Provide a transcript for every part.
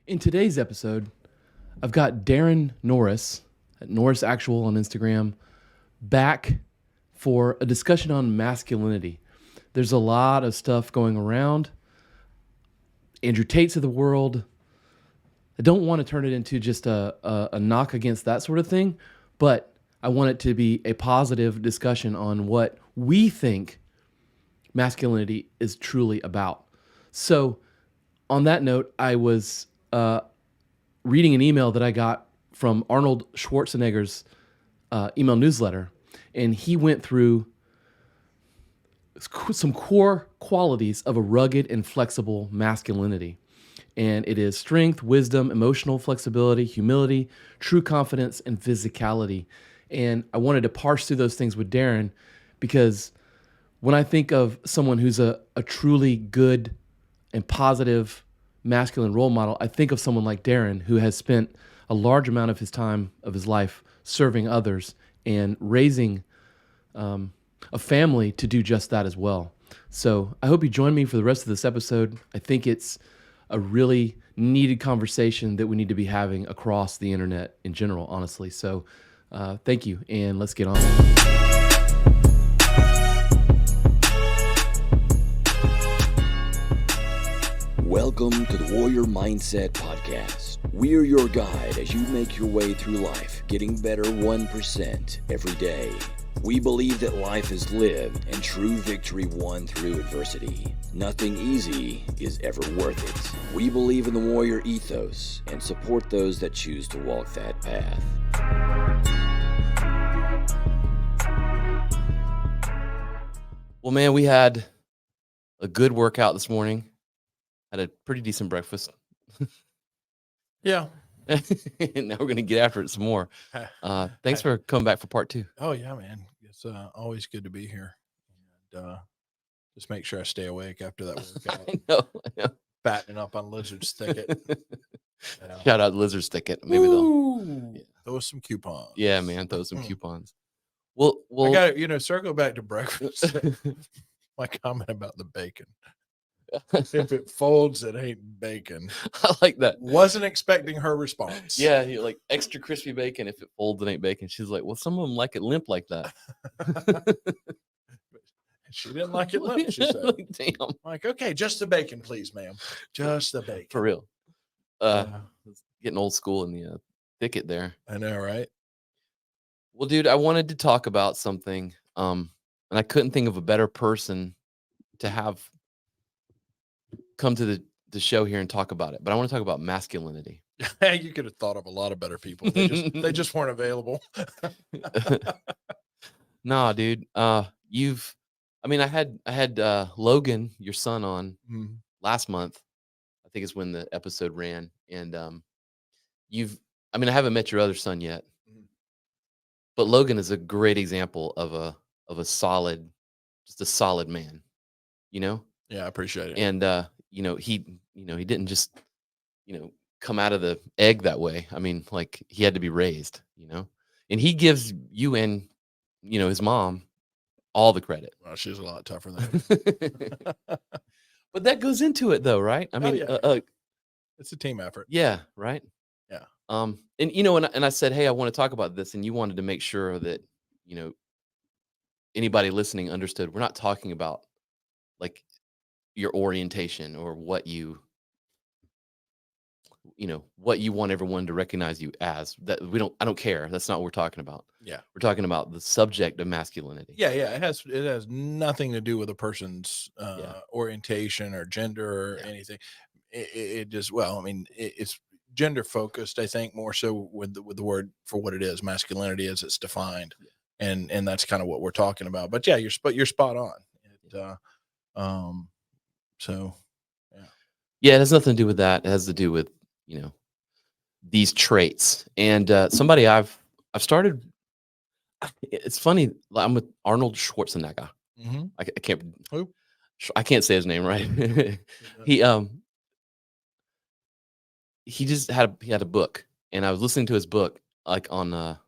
In today's episode, I've got Darren Norris, at Norris Actual on Instagram, back for a discussion on masculinity. There's a lot of stuff going around. Andrew Tate's of the world. I don't want to turn it into just a knock against that sort of thing, but I want it to be a positive discussion on what we think masculinity is truly about. So, on that note, I was reading an email that I got from Arnold Schwarzenegger's email newsletter, and he went through some core qualities of a rugged and flexible masculinity. And it is strength, wisdom, emotional flexibility, humility, true confidence, and physicality. And I wanted to parse through those things with Darren because when I think of someone who's a truly good and positive masculine role model, I think of someone like Darren who has spent a large amount of his time of his life serving others and raising a family to do just that as well. So I hope you join me for the rest of this episode. I think it's a really needed conversation that we need to be having across the internet in general, honestly. So thank you, and let's get on. Welcome to the Warrior Mindset Podcast. We're your guide as you make your way through life, getting better 1% every day. We believe that life is lived and true victory won through adversity. Nothing easy is ever worth it. We believe in the warrior ethos and support those that choose to walk that path. Well, man, we had a good workout this morning. Had a pretty decent breakfast. Yeah. And now we're going to get after it some more. Thanks for coming back for part 2. Oh, yeah, man. It's always good to be here. And just make sure I stay awake after that workout. I know. Fattening up on Lizard's Thicket. Yeah. Shout out Lizard's Thicket. Maybe they'll Throw some coupons. Yeah, man, throw some coupons. Well, I got to, circle back to breakfast. My comment about the bacon. If it folds, it ain't bacon. I like that. Wasn't expecting her response. Yeah, you're like extra crispy bacon. If it folds, it ain't bacon. She's like, well, some of them like it limp like that. She didn't like it limp, she said. Like, damn. I'm like, okay, just the bacon, please, ma'am. Just the bacon. For real. Getting old school in the thicket there. I know, right? Well, dude, I wanted to talk about something, and I couldn't think of a better person to have come to the show here and talk about it. But I want to talk about masculinity. You could have thought of a lot of better people. They just weren't available. Nah, dude. I had Logan, your son, on last month. I think is when the episode ran. And I haven't met your other son yet. But Logan is a great example of a solid man, you know? Yeah, I appreciate it. And he didn't just, come out of the egg that way. I mean, like, he had to be raised, and he gives you and, his mom all the credit. Well, she's a lot tougher than But that goes into it though, right? I mean, yeah. It's a team effort. Yeah. Right. Yeah. And I said, hey, I want to talk about this. And you wanted to make sure that, anybody listening understood. We're not talking about like your orientation or what you want everyone to recognize you as. That I don't care. That's not what we're talking about. Yeah. We're talking about the subject of masculinity. Yeah. It has nothing to do with a person's orientation or gender or anything. It just, it's gender focused, I think, more so with the word for what it is, masculinity as it's defined. And that's kind of what we're talking about. But yeah, you're spot on. So yeah, it has nothing to do with that. It has to do with, these traits. And somebody I've started, it's funny, I'm with Arnold Schwarzenegger. I can't say his name right. He just had a book, and I was listening to his book like on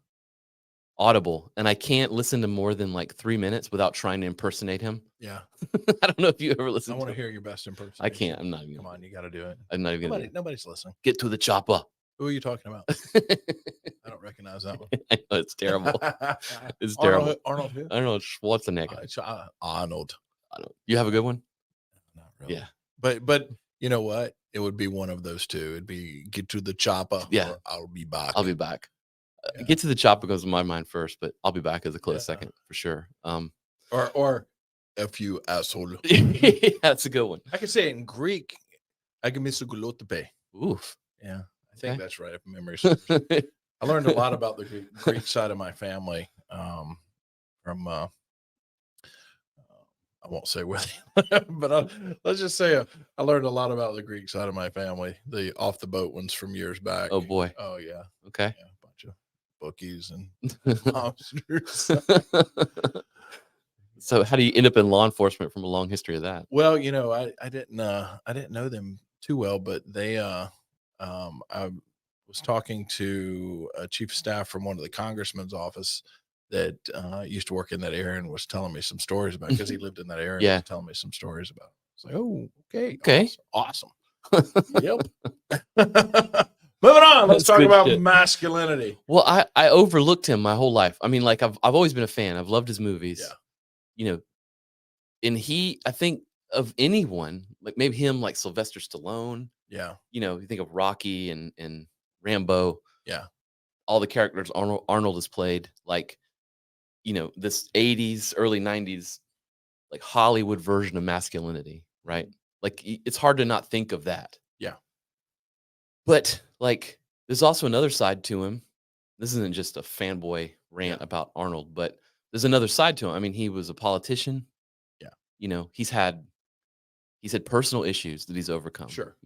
Audible, and I can't listen to more than like 3 minutes without trying to impersonate him. Yeah. I don't know if you ever I listened want to to it. hear your best impersonation. I can't. I'm not even. Come on, you got to do it. I'm not even gonna do it. Nobody's listening. Get to the chopper. Who are you talking about? I don't recognize that one. I know, it's terrible. It's terrible. Arnold who? Arnold Schwarzenegger. Arnold. You have a good one? Not really. Yeah. But you know what? It would be one of those two. It'd be get to the chopper. Yeah. Or I'll be back. I'll be back. Yeah. Get to the chopper goes in my mind first, but I'll be back as a close second for sure. Or F you asshole. That's a good one. I can say it in Greek. I can miss a gulotepe. Oof. Yeah. I think Okay. that's right. If memory serves. I learned a lot about the Greek side of my family from I won't say where, but let's just say I learned a lot about the Greek side of my family, the off the boat ones from years back. Oh boy. Oh yeah. Okay. Yeah, a bunch of bookies and monsters. So how do you end up in law enforcement from a long history of that? Well, I didn't know them too well, but they I was talking to a chief of staff from one of the congressman's office that used to work in that area and was telling me some stories about, because he lived in that area. Yeah. And was telling me some stories about. It's like, oh, okay. Okay. Awesome. Yep. Moving on. Let's That's talk good about shit. masculinity. Well, I overlooked him my whole life. I mean, like I've always been a fan. I've loved his movies. Yeah. And I think of anyone, like maybe him, like Sylvester Stallone. Yeah. You think of Rocky and Rambo. Yeah. All the characters Arnold has played, like, this 80s, early 90s, like Hollywood version of masculinity, right? Like it's hard to not think of that. Yeah. But like, there's also another side to him. This isn't just a fanboy rant about Arnold, but there's another side to him. I mean, he was a politician. Yeah. He's had personal issues that he's overcome. Sure.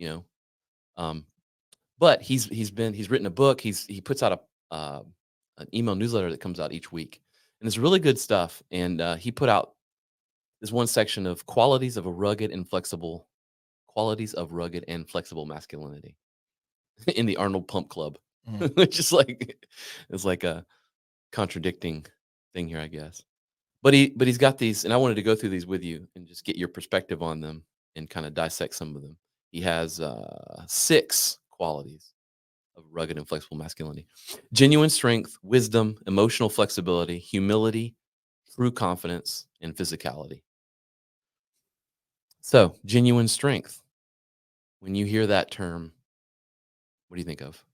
But he's written a book. He puts out an email newsletter that comes out each week, and it's really good stuff. And he put out this one section of qualities of rugged and flexible masculinity in the Arnold Pump Club, which is it's like a contradicting thing here, I guess. But he's got these, and I wanted to go through these with you and just get your perspective on them and kind of dissect some of them. He has 6 qualities of rugged and flexible masculinity: genuine strength, wisdom, emotional flexibility, humility, true confidence, and physicality. So, genuine strength. When you hear that term, what do you think of?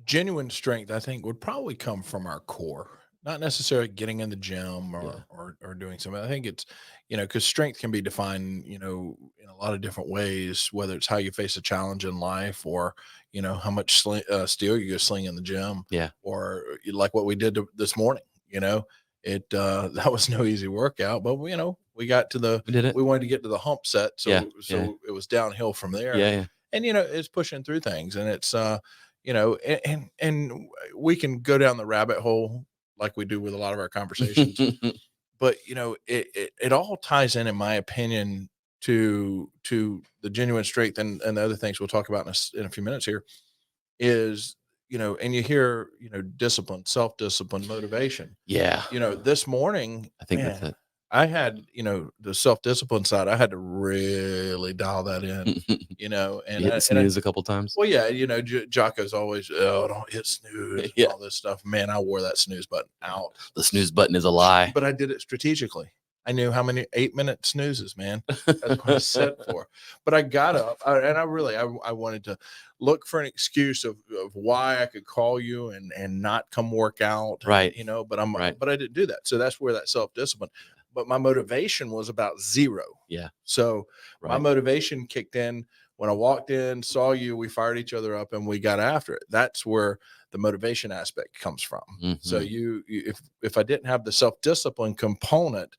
Genuine strength, I think, would probably come from our core, not necessarily getting in the gym or doing something. I think it's, because strength can be defined, in a lot of different ways, whether it's how you face a challenge in life or, how much steel you go sling in the gym. Yeah. Or like what we did this morning, that was no easy workout, but we got to We did it. we wanted to get to the hump set. So, Yeah. it was downhill from there. Yeah. And, it's pushing through things, and it's, and we can go down the rabbit hole like we do with a lot of our conversations, but it all ties in my opinion, to the genuine strength and the other things we'll talk about in a few minutes here is, and you hear, discipline, self-discipline, motivation. Yeah. This morning, I think that's it. I had, the self-discipline side, I had to really dial that in, and you hit snooze a couple times. Well, yeah, Jocko's always, don't hit snooze, and all this stuff. Man, I wore that snooze button out. The snooze button is a lie. But I did it strategically. I knew how many 8-minute snoozes, man. That's what I set for. But I got up, and I wanted to look for an excuse of why I could call you and not come work out. Right. But I didn't do that. So that's where that self-discipline. But my motivation was about 0. Yeah. So my motivation kicked in when I walked in, saw you, we fired each other up, and we got after it. That's where the motivation aspect comes from. Mm-hmm. So if I didn't have the self-discipline component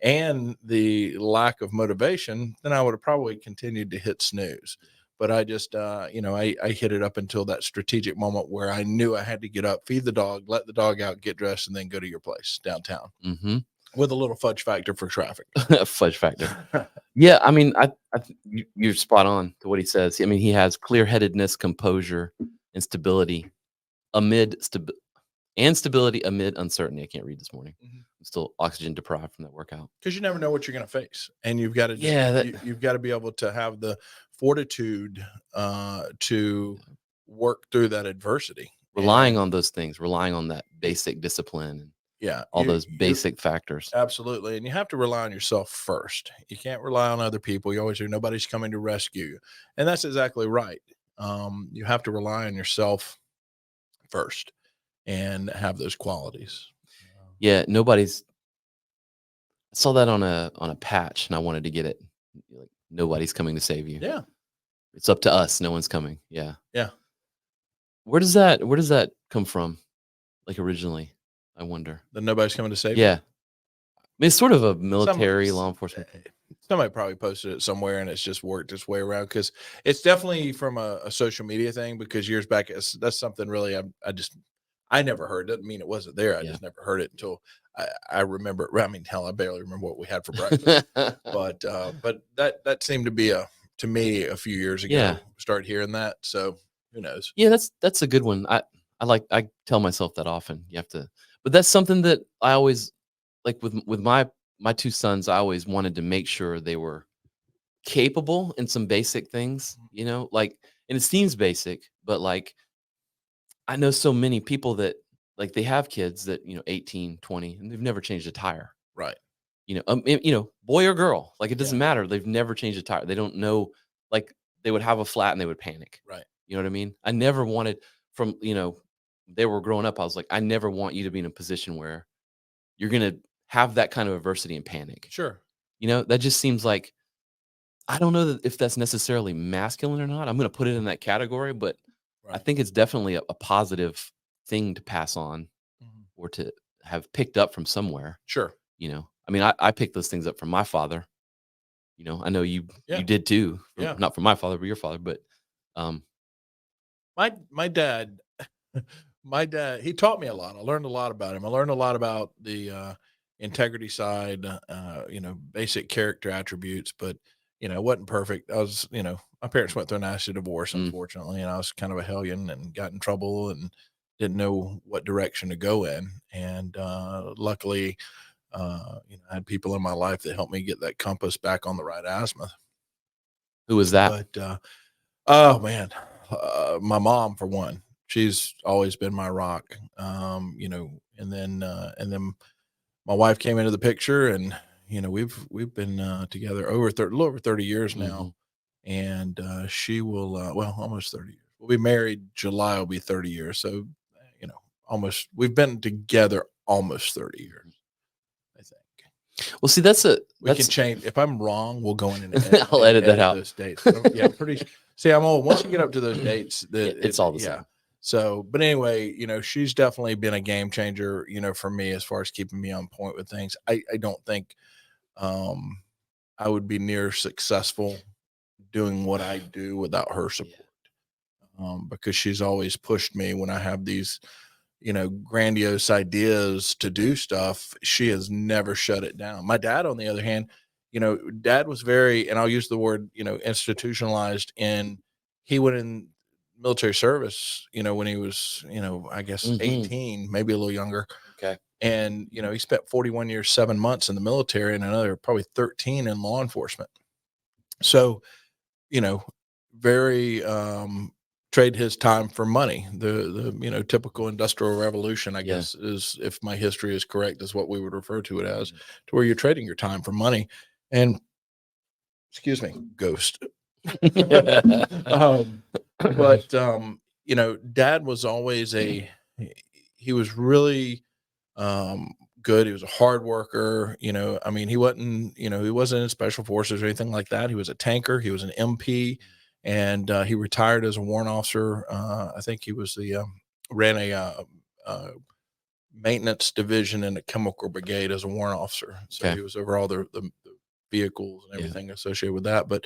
and the lack of motivation, then I would have probably continued to hit snooze. But I just, I hit it up until that strategic moment where I knew I had to get up, feed the dog, let the dog out, get dressed, and then go to your place downtown. Mm-hmm. With a little fudge factor for traffic. Fudge factor. Yeah, I mean, you're spot on to what he says. I mean, he has clear-headedness, composure, and stability amid and stability amid uncertainty. I can't read this morning. Mhm. I'm still oxygen deprived from that workout. Because you never know what you're going to face, and you've got to just Yeah, that you've got to be able to have the fortitude to work through that adversity. relying And on those things, relying on that basic discipline and yeah, all those you basic factors. absolutely, and you have to rely on yourself first. You can't rely on other people. You always hear nobody's coming to rescue you, and that's exactly right. You have to rely on yourself first and have those qualities. Yeah, nobody's I saw that on a patch and I wanted to get it. Like, nobody's coming to save you. Yeah, It's up to us. No one's coming. Yeah. yeah. Where does that come from? Like originally, I wonder. Then nobody's coming to save you. Yeah. I mean, it's sort of a Some military law enforcement thing. somebody probably posted it somewhere and it's just worked its way around because it's definitely from a social media thing. Because years back, that's something really I never heard. Doesn't mean it wasn't there. I Yeah. just never heard it until I remember. I mean, hell, I barely remember what we had for breakfast. but that seemed to be to me a few years ago. Yeah. Start hearing that. So who knows? Yeah, that's a good one. I tell myself that often. You have to, but that's something that I always like with my two sons. I always wanted to make sure they were capable in some basic things, like, and it seems basic, but like I know so many people that like they have kids that, 18, 20, and they've never changed a tire. Right. Boy or girl, like it doesn't Yeah. matter. They've never changed a tire. They don't know, like they would have a flat and they would panic. Right. You know what I mean? I never wanted they were growing up. I was like, I never want you to be in a position where you're going to have that kind of adversity and panic. Sure. That just seems like, I don't know if that's necessarily masculine or not. I'm going to put it in that category, but I Right. think it's definitely a positive thing to pass on Mhm. or to have picked up from somewhere. Sure. I mean, I picked those things up from my father. I know you Yeah. did too. Yeah. Not from my father, but your father. But My dad, he taught me a lot. I learned a lot about him. I learned a lot about the integrity side, basic character attributes, but it wasn't perfect. My parents went through a nasty divorce, Mm. unfortunately, and I was kind of a hellion and got in trouble and didn't know what direction to go in. And luckily, I had people in my life that helped me get that compass back on the right azimuth. who was that? But oh man, my mom for one. She's always been my rock. And then my wife came into the picture, and we've been together a little over 30 years now, Mhm. and she will almost 30 years. We'll be married July will be 30 years, so almost we've been together almost 30 years, I think. Well, see, We can change. If I'm wrong, we'll go in and I'll edit that out. those dates. Yeah, see, I'm old. Once you get up to those dates, It's all the same. So, but anyway, she's definitely been a game changer, for me as far as keeping me on point with things. I don't think um, I would be near successful doing what I do without her support. Because she's always pushed me when I have these, grandiose ideas to do stuff. She has never shut it down. My dad, on the other hand, dad was very, and I'll use the word, institutionalized in, he went in military service, when he was, I guess Mhm. 18, maybe a little younger. Okay. And, he spent 41 years, 7 months in the military and another probably 13 in law enforcement. So, very, trade his time for money. The typical industrial revolution, I Yeah. guess, is, if my history is correct, is what we would refer to it as, Mhm. to where you're trading your time for money. And excuse me, ghost. um, but dad was always he was really good. He was a hard worker. I mean, he wasn't in special forces or anything like that. He was a tanker. He was an MP, and he retired as a warrant officer. I think he was ran a maintenance division in the chemical brigade as a warrant officer. So Okay. he was over all the vehicles and Yeah. everything associated with that. But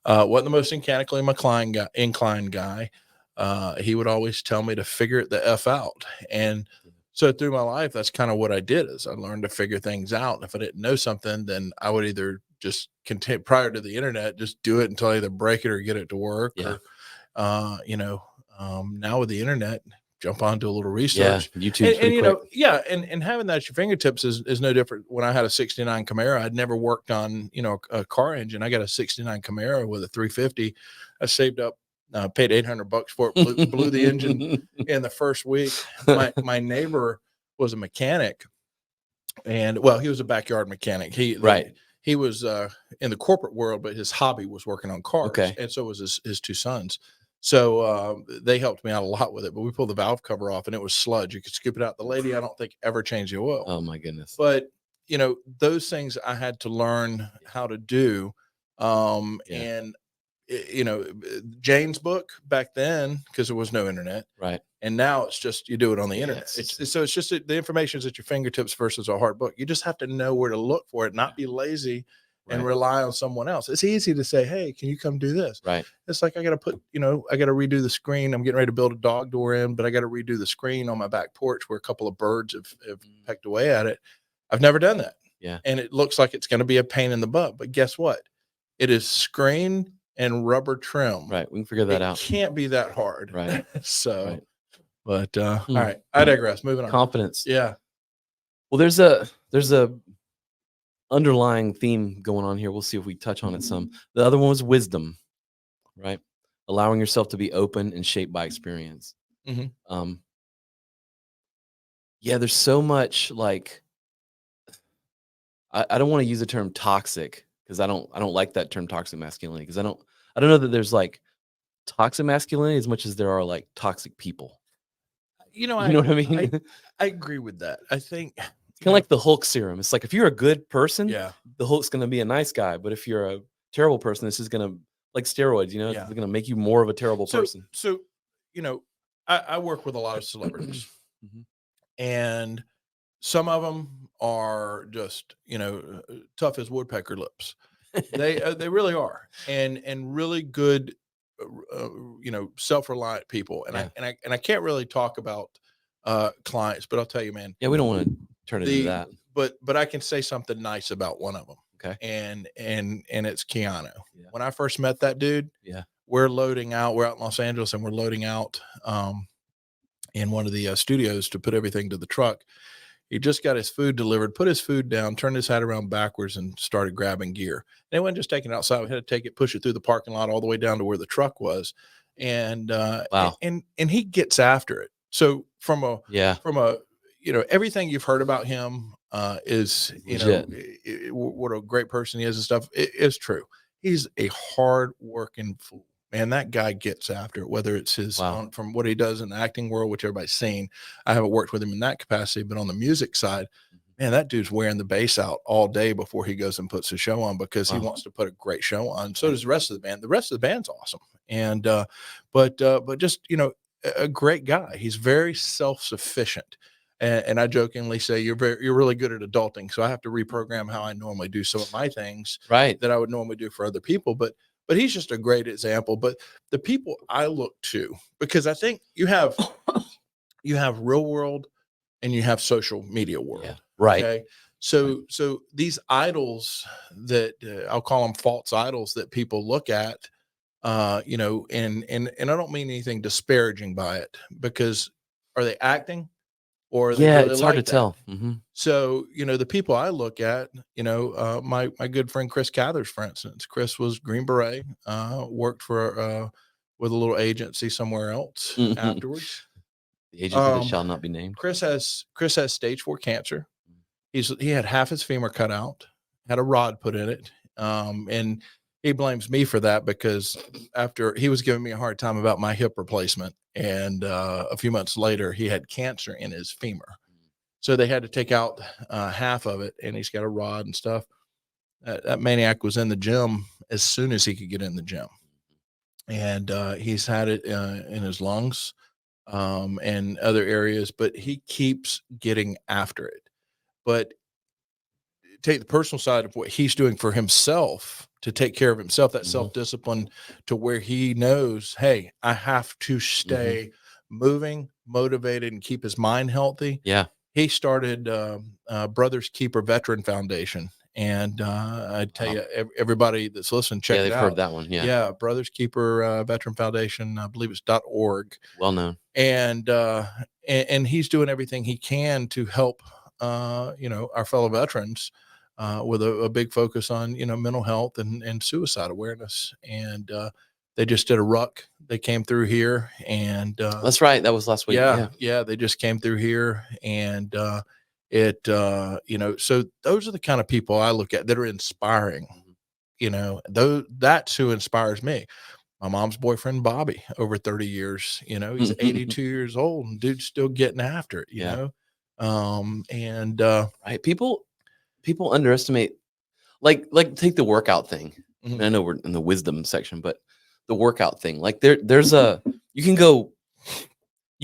wasn't the most mechanically inclined guy. He would always tell me to figure it the F out. And so through my life, that's kind of what I did, is I learned to figure things out. And if I didn't know something, then I would either just continue, prior to the internet, just do it until I either break it or get it to work. Yeah. Or, now with the internet, jump on, do a little Yeah, research. YouTube's And pretty you quick. know, and having that at your fingertips is no different. When I had a 69 Camaro, I'd never worked on, you know, a car engine. I got a 69 Camaro with a 350. I saved up, paid $800 for it, blew the engine in the first week. My neighbor was a mechanic, and well, he was a backyard mechanic. Right. He was in the corporate world, but his hobby was working on cars, Okay. and so was his two sons. So they helped me out a lot with it. But we pulled the valve cover off, and it was sludge. You could scoop it out. The lady, I don't think, ever changed the oil. Oh my goodness. But you know, those things I had to learn how to do. Yeah. And you know, Jane's book back then, because there was no internet. Right. And now it's just you do it on the internet. Yes. So it's just the information is at your fingertips versus a hard book. You just have to know where to look for it, not be lazy and Right. rely on someone else. It's easy to say, "Hey, can you come do this?" Right. It's like I got to put, you know, I got to redo the screen. I'm getting ready to build a dog door in, but I got to redo the screen on my back porch where a couple of birds have pecked away at it. I've never done that. Yeah. And it looks like it's going to be a pain in the butt. But guess what? It is screen and rubber trim. Right. We can figure that It out. can't be that hard. Right. So. Right. But all right, I digress. Moving on. Confidence. Yeah. Well, there's a underlying theme going on here. We'll see if we touch on it some. The other one was wisdom, right? Allowing yourself to be open and shaped by experience. Mhm. Yeah, there's so much like I don't want to use the term toxic because I don't like that term toxic masculinity because I don't know that there's like toxic masculinity as much as there are like toxic people. You know, You know what I mean? I agree with that. I think Kind of like the Hulk serum. It's like if you're a good person, yeah. the Hulk's going to be a nice guy. But if you're a terrible person, this is going to like steroids. You know, Yeah. it's going to make you more of a terrible person. So you know, I work with a lot of celebrities, Mhm. and some of them are just, you know, tough as woodpecker lips. They really are, and really good, you know, self-reliant people. And Yeah. I can't really talk about clients, but I'll tell you, man. Yeah, we don't want to turn it into that. But I can say something nice about one of them. Okay. And it's Keanu. Yeah. When I first met that dude, Yeah. we're loading out. We're out in Los Angeles, and we're loading out in one of the studios to put everything to the truck. He just got his food delivered, put his food down, turned his hat around backwards, and started grabbing gear. They wasn't just taking it outside. We had to take it, push it through the parking lot all the way down to where the truck was. And Wow. and he gets after it. So from a Yeah. you know, everything you've heard about him is, you know, Legit. what a great person he is and stuff. It is true. He's a hard working fool. Man, that guy gets after it, whether it's his Wow. from what he does in the acting world, which everybody's seen. I haven't worked with him in that capacity, but on the music side, man, that dude's wearing the bass out all day before he goes and puts a show on because he Wow. wants to put a great show on. So does the rest of the band. The rest of the band's awesome. And but just, you know, a great guy. He's very self-sufficient. And I jokingly say you're really good at adulting. So I have to reprogram how I normally do some of my things Right. that I would normally do for other people. But he's just a great example. But the people I look to, because I think you have real world and you have social media world. Yeah. Right. Okay. So these idols that I'll call them false idols that people look at, you know, and I don't mean anything disparaging by it, because are they acting or are they Yeah, really it's hard to like that? tell. Mhm. So, you know, the people I look at, you know, my good friend Chris Cathers, for instance. Chris was Green Beret, worked for with a little agency somewhere else afterwards. The agency that shall not be named. Chris has stage 4 cancer. He had half his femur cut out, had a rod put in it, and he blames me for that because after he was giving me a hard time about my hip replacement, and a few months later he had cancer in his femur, so they had to take out half of it, and he's got a rod and stuff. That maniac was in the gym as soon as he could get in the gym, and he's had it in his lungs and other areas, but he keeps getting after it. But take the personal side of what he's doing for himself to take care of himself, that self-discipline to where he knows, hey, I have to stay moving, motivated, and keep his mind healthy. Yeah. He started Brothers Keeper Veteran Foundation, And I tell you, everybody that's listening, check Yeah, it they've heard out. that one. Yeah. Yeah, Brothers Keeper Veteran Foundation, I believe it's .org. Well known. And he's doing everything he can to help our fellow veterans with a big focus on mental health and suicide awareness. And they just did a ruck. They came through here, and That's right. That was last week. yeah, they just came through here, and so those are the kind of people I look at that are inspiring. That's who inspires me. My mom's boyfriend, Bobby, over 30 years, he's 82 years old, and dude's still getting after it, you know? Right. People underestimate, like take the workout thing. Mhm. And I know we're in the wisdom section, but the workout thing, like there's a, you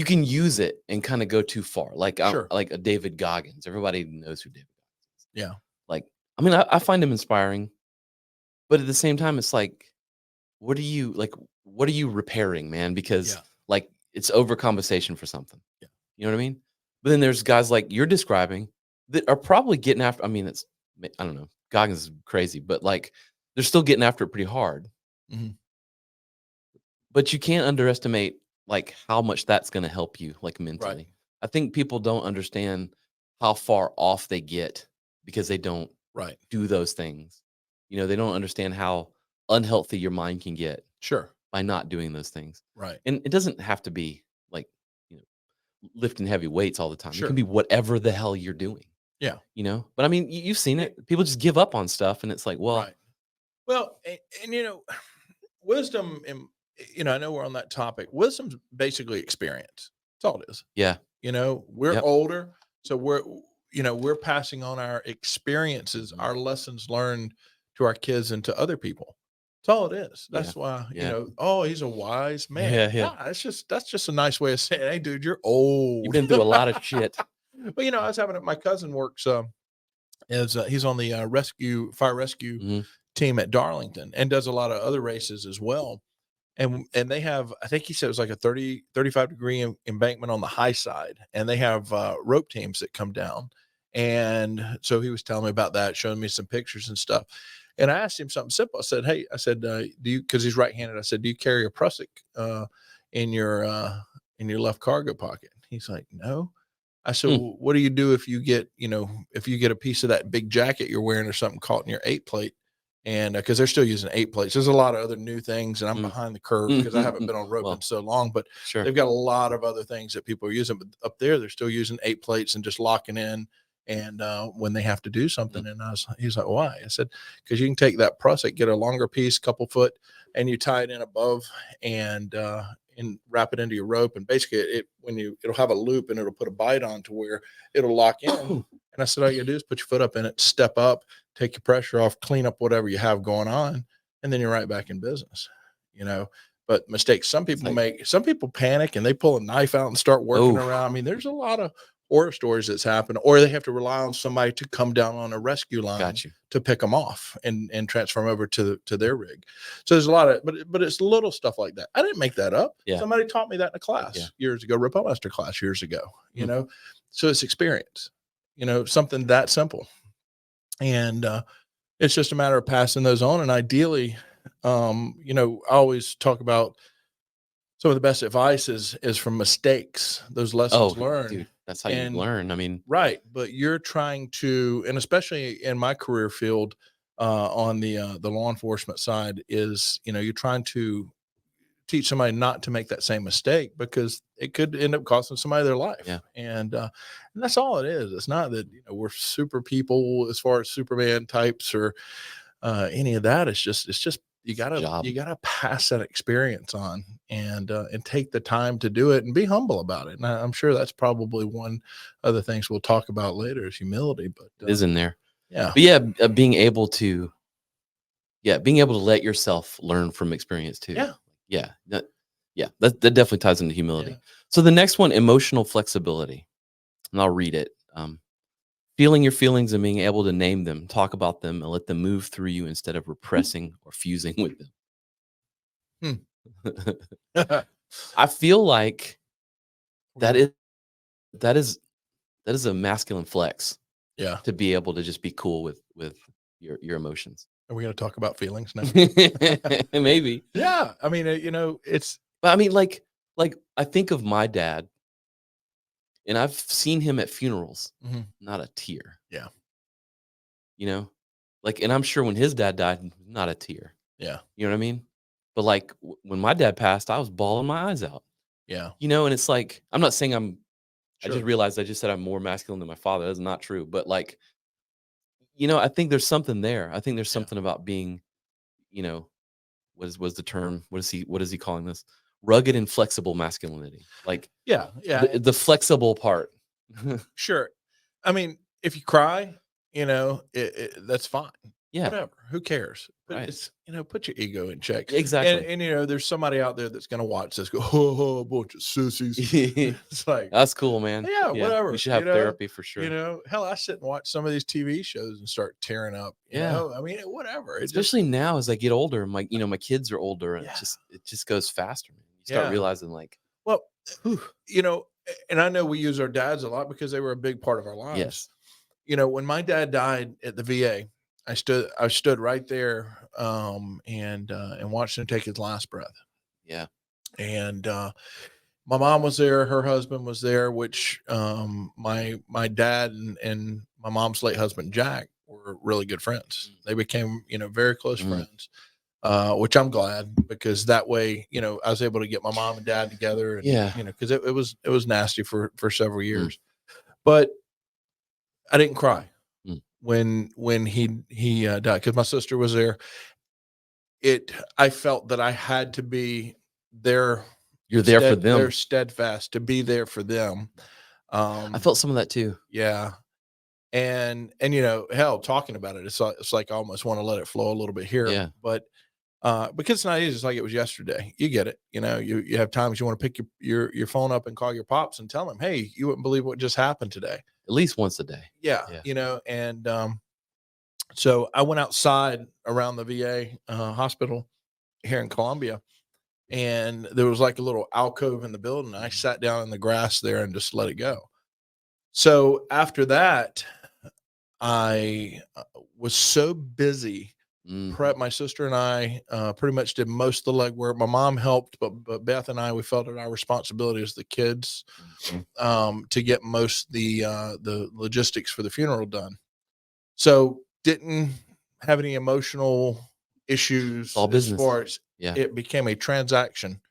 can use it and kind of go too far. Like, Sure. like a David Goggins. Everybody knows who David Goggins is. Yeah. Like, I mean, I find him inspiring, but at the same time, it's like, what are you repairing, man? Because Yeah. like it's overcompensation for something. Yeah. You know what I mean? But then there's guys like you're describing that are probably getting after. I mean, I don't know. Goggins is crazy, but like they're still getting after it pretty hard. Mhm. But you can't underestimate like how much that's going to help you, like mentally. Right. I think people don't understand how far off they get because they don't Right. do those things. They don't understand how unhealthy your mind can get Sure. by not doing those things. Right. And it doesn't have to be like, lifting heavy weights all the time. It Sure. can be whatever the hell you're doing. Yeah. But I mean, you've seen it. People just give up on stuff, and it's like, well, Right. Well, and wisdom, and I know we're on that topic. Wisdom's basically experience. That's all it is. yeah, We're Yep. older, so we're passing on our experiences, our lessons learned to our kids and to other people. That's all it is. That's why, Yeah. oh, he's a wise man. Yeah. Nah, that's just a nice way of saying, hey, dude, you're old. You've been through a lot of shit. But I was having it. My cousin works he's on the fire rescue Mhm. team at Darlington and does a lot of other races as well. And they have, I think he said it was like a 35-degree embankment on the high side, and they have rope teams that come down. And so he was telling me about that, showing me some pictures and stuff. And I asked him something simple. I said, hey, do you, because he's right-handed, I said, do you carry a prusik in your left cargo pocket? He's like, no. I said, well, what do you do if you get a piece of that big jacket you're wearing or something caught in your 8 plate? And because they're still using 8 plates, there's a lot of other new things, and I'm behind the curve because I haven't been on rope in so long. But Sure. they've got a lot of other things that people are using. But up there, they're still using 8 plates and just locking in. And when they have to do something, and he's like, why? I said, because you can take that prusik, get a longer piece, couple foot, and you tie it in above and wrap it into your rope. And basically, it'll have a loop and it'll put a bite on to where it'll lock in. And I said, all you do is put your foot up in it, step up, take your pressure off, clean up whatever you have going on, and then you're right back in business, But mistakes some people make, some people panic and they pull a knife out and start working around. I mean, there's a lot of horror stories that's happened, or they have to rely on somebody to come down on a rescue line to pick them off and transfer them over to their rig. So there's a lot of, but it's little stuff like that. I didn't make that up. Yeah. Somebody taught me that in a class years ago, Ripple Master class years ago, so it's experience, something that simple. And it's just a matter of passing those on. And ideally, I always talk about some of the best advice is from mistakes, those lessons learned. Dude, that's how you learn. I mean, right. But you're trying to, and especially in my career field, on the law enforcement side, is, you're trying to teach somebody not to make that same mistake because it could end up costing somebody their life. Yeah. And that's all it is. It's not that, we're super people as far as Superman types or any of that. It's just you gotta pass that experience on and take the time to do it and be humble about it. And I'm sure that's probably one of the things we'll talk about later is humility, but it is in there. Yeah. But yeah, being able to let yourself learn from experience too. Yeah. That definitely ties into humility. Yeah. So the next one, emotional flexibility, and I'll read it. Feeling your feelings and being able to name them, talk about them, and let them move through you instead of repressing or fusing with them. I feel like that is a masculine flex. Yeah. To be able to just be cool with your emotions. Are we going to talk about feelings now? Maybe. Yeah. I mean, it's. But I mean, like I think of my dad, and I've seen him at funerals, Mhm. not a tear. Yeah. You know, like, and I'm sure when his dad died, not a tear. Yeah. You know what I mean? But like when my dad passed, I was bawling my eyes out. Yeah. You know, and it's like, I'm not saying I Sure. just realized I just said I'm more masculine than my father. That's not true. But like, I think there's something there. I think there's something about being, you know, was the term? What is he calling this? Rugged and flexible masculinity. Like, Yeah. Yeah. the flexible part. Sure. I mean, if you cry, that's fine. Yeah. Whatever. Who cares? But Right. it's, put your ego in check. Exactly. And there's somebody out there that's going to watch this go, oh, a bunch of sissies. It's like, That's cool, man. yeah, whatever. We should have therapy for sure. Hell, I sit and watch some of these TV shows and start tearing up. I mean, whatever. Especially now as I get older, my kids are older, and it just goes faster, man. You start realizing, like, well, and I know we use our dads a lot because they were a big part of our lives. Yes. When my dad died at the VA, I stood right there and watched him take his last breath. Yeah. And my mom was there, her husband was there, which my dad and my mom's late husband Jack were really good friends. They became very close friends, which I'm glad, because that way I was able to get my mom and dad together, and because it was nasty for several years, but I didn't cry when he died, because my sister was there. I felt that I had to be there. You're there for them. They're steadfast to be there for them. I felt some of that too. Yeah. And hell, talking about it, it's like I almost want to let it flow a little bit here. Yeah. But because it's not easy. It's like it was yesterday. You get it. You have times you want to pick your phone up and call your pops and tell them, hey, you wouldn't believe what just happened today. At least once a day. Yeah. And so I went outside around the VA hospital here in Columbia, and there was like a little alcove in the building. I sat down in the grass there and just let it go. So after that, I was so busy. My sister and I pretty much did most of the legwork. My mom helped, but Beth and I, we felt it our responsibility as the kids to get most the logistics for the funeral done. So didn't have any emotional issues. All business. As far as it became a transaction.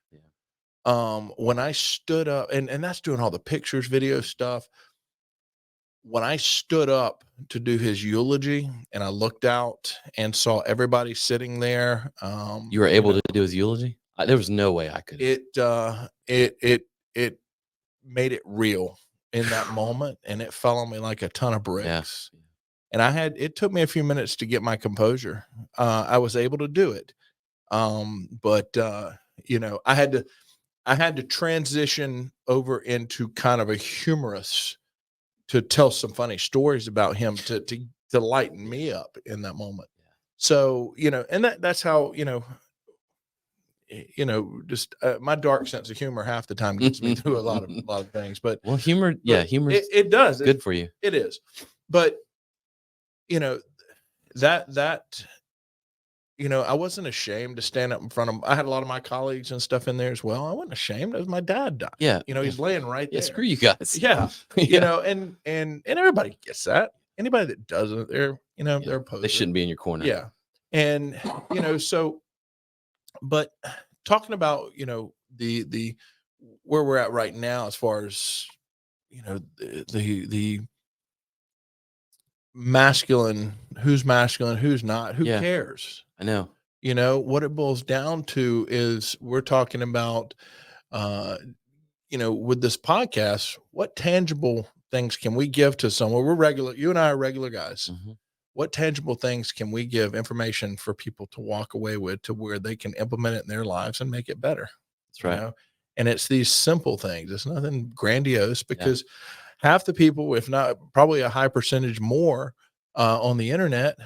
When I stood up, and that's doing all the pictures, video stuff. When I stood up to do his eulogy and I looked out and saw everybody sitting there, you were able to do his eulogy? There was no way I could. It made it real in that moment, and it fell on me like a ton of bricks. Yeah. And it took me a few minutes to get my composure. I was able to do it. But I had to transition over into kind of a humorous, to tell some funny stories about him to lighten me up in that moment. So, and that's how, just my dark sense of humor half the time gets me through a lot of things. But humor, humor, it does. Good for you. It is. But I wasn't ashamed to stand up in front of. I had a lot of my colleagues and stuff in there as well. I wasn't ashamed as my dad died. Yeah, he's laying right there. Yeah, screw you guys. Yeah, and everybody gets that. Anybody that doesn't, they're they're opposed. They shouldn't be in your corner. Yeah, and so, but talking about the where we're at right now as far as the masculine, who's not, who cares? I know. What it boils down to is we're talking about with this podcast, what tangible things can we give to someone? We're regular, you and I are regular guys. Mm-hmm. What tangible things can we give information for people to walk away with, to where they can implement it in their lives and make it better? That's right. And it's these simple things. It's nothing grandiose, because half the people, if not probably a high percentage more on the internet,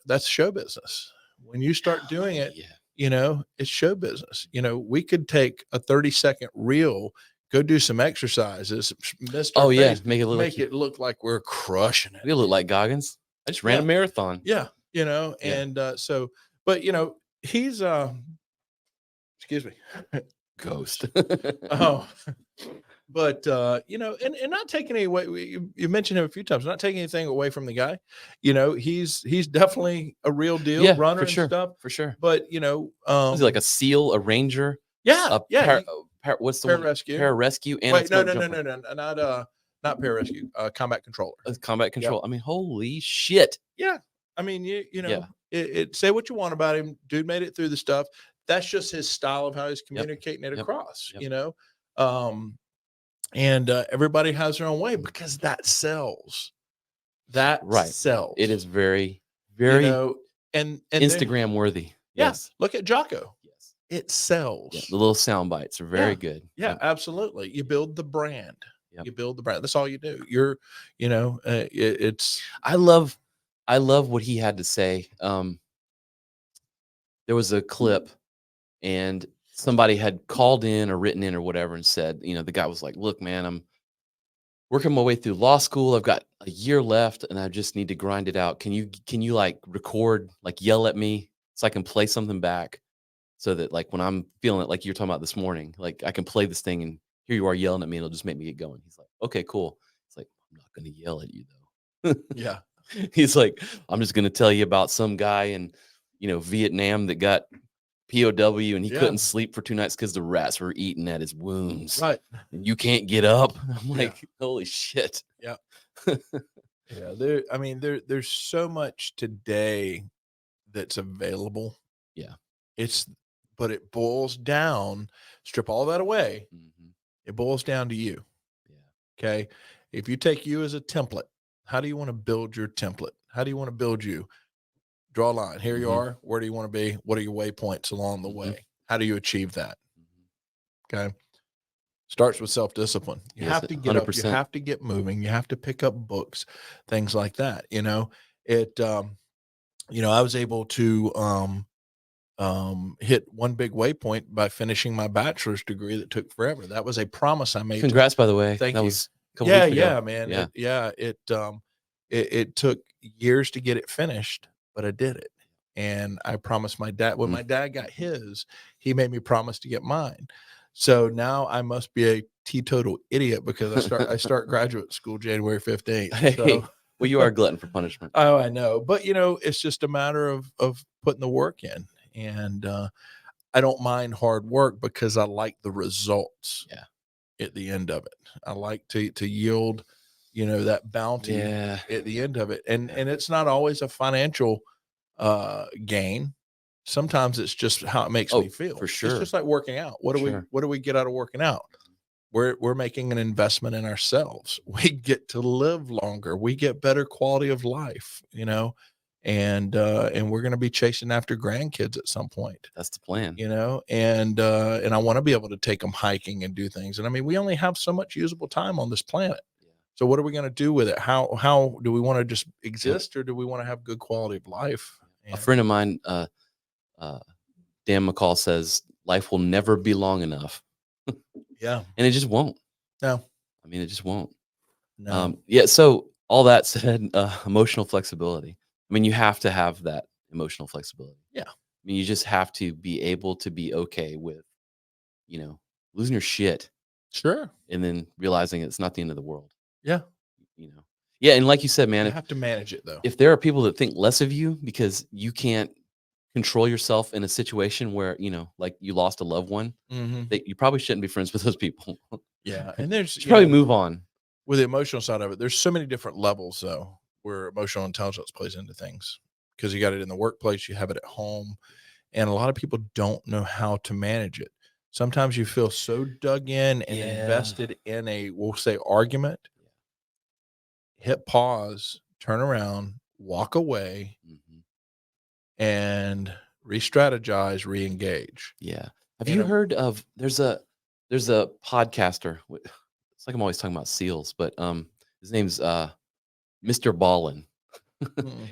that's show business. When you start doing it, it's show business. We could take a 30-second reel, go do some exercises, make it look like we're crushing it. We look like Goggins. I just ran a marathon. Yeah, and so, but he's excuse me, Ghost. oh, but and not taking any away. You mentioned him a few times. Not taking anything away from the guy. He's definitely a real deal runner for and sure, stuff. for sure. But Was he like a SEAL, a Ranger? yeah, What's the one? Pararescue. Pararescue. And Wait, no, not pararescue. Combat controller. Combat control. I mean, holy shit. Yeah, I mean, say what you want about him. Dude made it through the stuff. That's just his style of how he's communicating it across. And everybody has their own way because that sells. That sells. It is very, very and Instagram worthy. Yes. Look at Jocko. Yes. It sells. Yeah, the little sound bites are very good. Yeah, absolutely. You build the brand. You build the brand. That's all you do. You're, it's. I love what he had to say. There was a clip, and somebody had called in or written in or whatever and said, the guy was like, "Look, man, I'm working my way through law school. I've got a year left, and I just need to grind it out. Can you like record, like yell at me so I can play something back, so that like when I'm feeling it, like you're talking about this morning, like I can play this thing and here you are yelling at me, and it'll just make me get going." He's like, "Okay, cool." It's like, "I'm not going to yell at you though." Yeah. He's like, "I'm just going to tell you about some guy in, Vietnam that got POW and he couldn't sleep for 2 nights because the rats were eating at his wounds. Right. And you can't get up." I'm like, holy shit. Yeah. There's so much today that's available. Yeah. But it boils down, strip all that away. Mm-hmm. It boils down to you. Yeah. Okay. If you take you as a template, how do you want to build your template? How do you want to build you? Draw a line. Here you are. Where do you want to be? What are your waypoints along the way? How do you achieve that? Okay. Starts with self-discipline. You have to get 100%. Up. You have to get moving. You have to pick up books, things like that. I was able to hit one big waypoint by finishing my bachelor's degree that took forever. That was a promise I made. Congrats, by the way. Thank you. Was a couple weeks ago. Man. It took years to get it finished, but I did it. And I promised my dad, when my dad got his, he made me promise to get mine. So now I must be a teetotal idiot because I start graduate school January 15th. Hey, well, you are a glutton for punishment. Oh, I know. But it's just a matter of putting the work in. And I don't mind hard work because I like the results at the end of it. I like to yield, that bounty at the end of it. And it's not always a financial gain. Sometimes it's just how it makes me feel. For sure. It's just like working out. What do we get out of working out? We're making an investment in ourselves. We get to live longer. We get better quality of life, and we're going to be chasing after grandkids at some point. That's the plan, and I want to be able to take them hiking and do things. And I mean, we only have so much usable time on this planet. So what are we going to do with it? How do we want to just exist, or do we want to have good quality of life? A friend of mine, Dan McCall, says life will never be long enough. Yeah. And it just won't. No. I mean, it just won't. No. So all that said, emotional flexibility. I mean, you have to have that emotional flexibility. Yeah. I mean, you just have to be able to be okay with, losing your shit. Sure. And then realizing it's not the end of the world. Yeah. Yeah. And like you said, man, you have to manage it though. If there are people that think less of you because you can't control yourself in a situation where, like you lost a loved one, that you probably shouldn't be friends with those people. Yeah. And there's probably move on. With the emotional side of it, there's so many different levels though, where emotional intelligence plays into things, because you got it in the workplace, you have it at home, and a lot of people don't know how to manage it. Sometimes you feel so dug in and invested in a, we'll say, argument. Hit pause, turn around, walk away, and re-strategize, re-engage. Yeah. Have you heard of, there's a podcaster. It's like I'm always talking about SEALs, but his name's Mr. Ballin.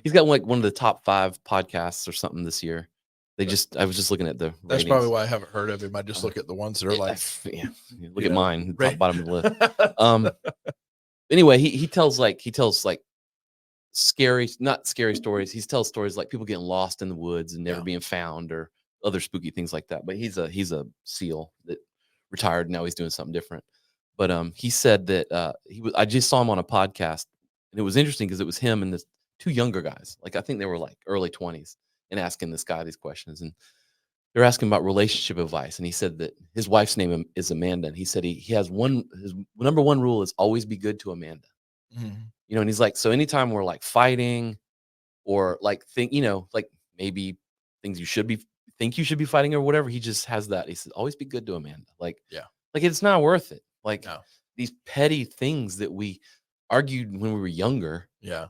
He's got one of the top 5 podcasts or something this year. I was just looking at the That's ratings. probably why I haven't heard of him. I just look at the ones that are like, look at mine, top bottom of the list. Anyway, he tells not scary stories. He tells stories like people getting lost in the woods and never Yeah. being found, or other spooky things like that. But he's a SEAL that retired. Now he's doing something different. But he said that I just saw him on a podcast, and it was interesting because it was him and this two younger guys. Like I think they were like early 20s, and asking this guy these questions. And they're asking about relationship advice. And he said that his wife's name is Amanda. And he said he has his number one rule is always be good to Amanda. Mhm. You know, and he's like, so anytime we're like fighting or like like maybe things think you should be fighting or whatever, he just has that. He says, always be good to Amanda. Yeah. Like it's not worth it. Like No. these petty things that we argued when we were younger. Yeah.